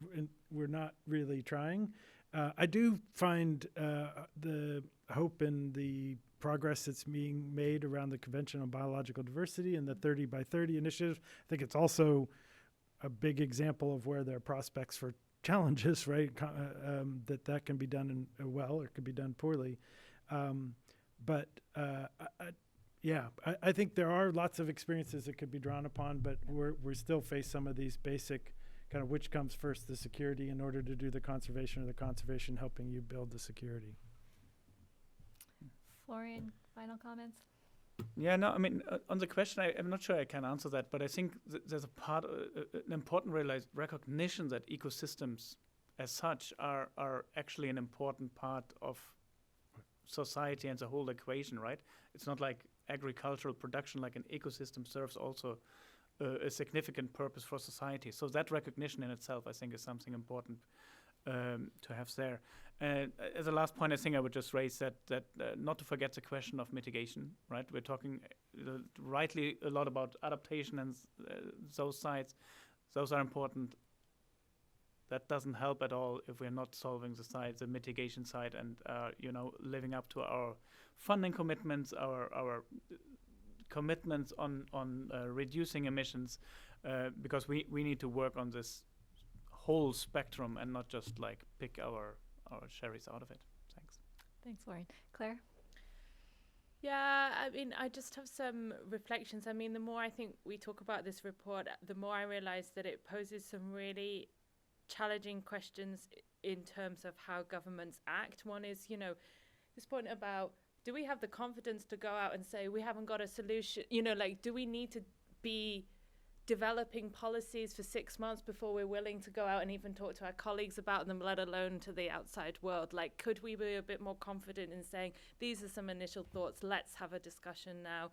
Speaker 2: we're not really trying. I do find the hope in the progress that's being made around the Convention on Biological Diversity and the 30 by 30 initiative. I think it's also a big example of where there are prospects for challenges, right? That can be done well or could be done poorly. I think there are lots of experiences that could be drawn upon, but we still face some of these basic kind of which comes first, the security in order to do the conservation, or the conservation helping you build the security.
Speaker 1: Florian, final comments?
Speaker 4: Yeah, no, I mean, on the question, I'm not sure I can answer that, but I think there's an important recognition that ecosystems as such are actually an important part of society and the whole equation, right? It's not like agricultural production, like an ecosystem serves also a significant purpose for society. So that recognition in itself, I think, is something important to have there. As a last point, I think I would just raise that not to forget the question of mitigation, right? We're talking rightly a lot about adaptation and those sides. Those are important. That doesn't help at all if we're not solving the mitigation side, and living up to our funding commitments, our commitments on reducing emissions, because we need to work on this whole spectrum and not just like pick our cherries out of it. Thanks.
Speaker 1: Thanks, Lauren. Claire?
Speaker 5: Yeah, I mean, I just have some reflections. I mean, the more I think we talk about this report, the more I realize that it poses some really challenging questions in terms of how governments act. One is, this point about, do we have the confidence to go out and say we haven't got a solution? Do we need to be developing policies for 6 months before we're willing to go out and even talk to our colleagues about them, let alone to the outside world? Like, could we be a bit more confident in saying, these are some initial thoughts, let's have a discussion now?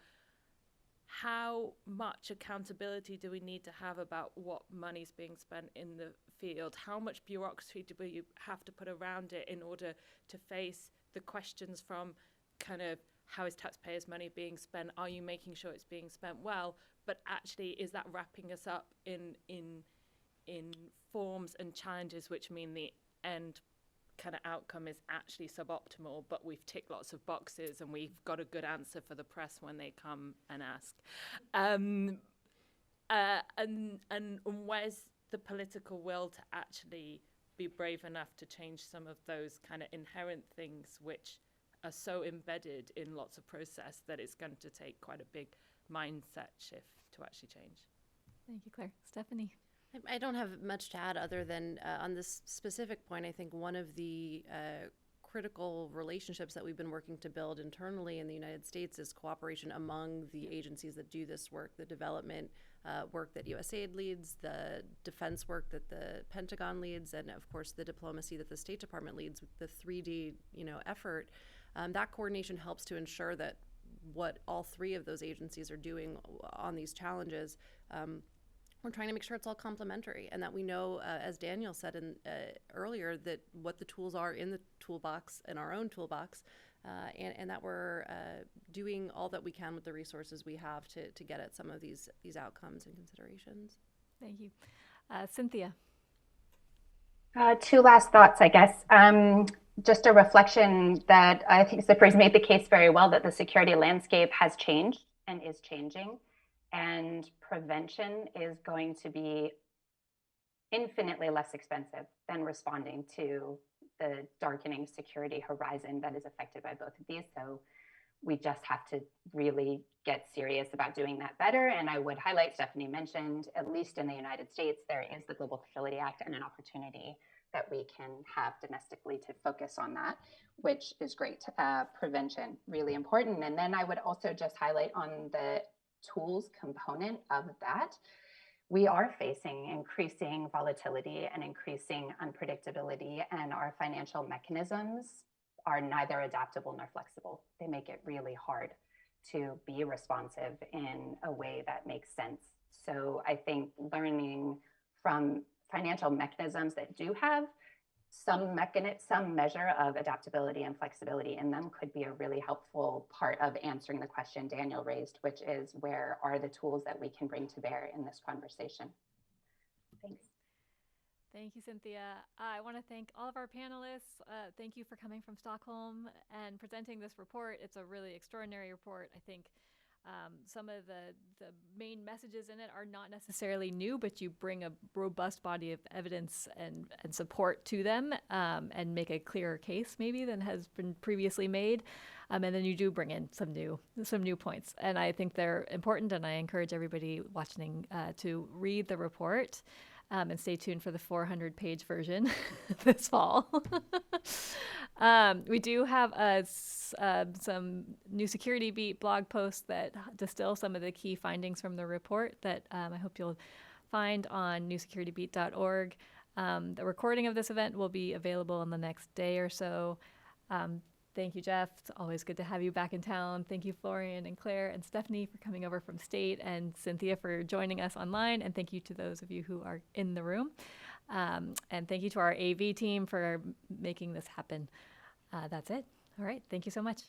Speaker 5: How much accountability do we need to have about what money's being spent in the field? How much bureaucracy do we have to put around it in order to face the questions from kind of, how is taxpayers' money being spent? Are you making sure it's being spent well? But actually, is that wrapping us up in forms and challenges which mean the end kind of outcome is actually suboptimal, but we've ticked lots of boxes and we've got a good answer for the press when they come and ask. And where's the political will to actually be brave enough to change some of those kind of inherent things which are so embedded in lots of process that it's going to take quite a big mindset shift to actually change.
Speaker 1: Thank you, Claire. Stephanie?
Speaker 6: I don't have much to add other than on this specific point. I think one of the critical relationships that we've been working to build internally in the United States is cooperation among the agencies that do this work, the development work that USAID leads, the defense work that the Pentagon leads, and of course the diplomacy that the State Department leads, with the 3D effort. That coordination helps to ensure that what all three of those agencies are doing on these challenges, we're trying to make sure it's all complementary, and that we know, as Daniel said earlier, that what the tools are in the toolbox, in our own toolbox, and that we're doing all that we can with the resources we have to get at some of these outcomes and considerations.
Speaker 1: Thank you. Cynthia?
Speaker 7: Two last thoughts, I guess. Just a reflection that I think Cypri's made the case very well, that the security landscape has changed and is changing, and prevention is going to be infinitely less expensive than responding to the darkening security horizon that is affected by both of these. So we just have to really get serious about doing that better. And I would highlight, Stephanie mentioned, at least in the United States, there is the Global Fertility Act and an opportunity that we can have domestically to focus on that, which is great. Prevention, really important. And then I would also just highlight on the tools component of that, we are facing increasing volatility and increasing unpredictability, and our financial mechanisms are neither adaptable nor flexible. They make it really hard to be responsive in a way that makes sense. So I think learning from financial mechanisms that do have some measure of adaptability and flexibility in them could be a really helpful part of answering the question Daniel raised, which is, where are the tools that we can bring to bear in this conversation? Thanks.
Speaker 1: Thank you, Cynthia. I want to thank all of our panelists. Thank you for coming from Stockholm and presenting this report. It's a really extraordinary report. I think some of the main messages in it are not necessarily new, but you bring a robust body of evidence and support to them, and make a clearer case maybe than has been previously made. And then you do bring in some new points. And I think they're important, and I encourage everybody watching to read the report. And stay tuned for the 400-page version this fall. We do have some New Security Beat blog posts that distill some of the key findings from the report that I hope you'll find on newsecuritybeat.org. The recording of this event will be available in the next day or so. Thank you, Jeff. It's always good to have you back in town. Thank you, Florian and Claire and Stephanie, for coming over from state, and Cynthia for joining us online. And thank you to those of you who are in the room. And thank you to our AV team for making this happen. That's it. All right. Thank you so much.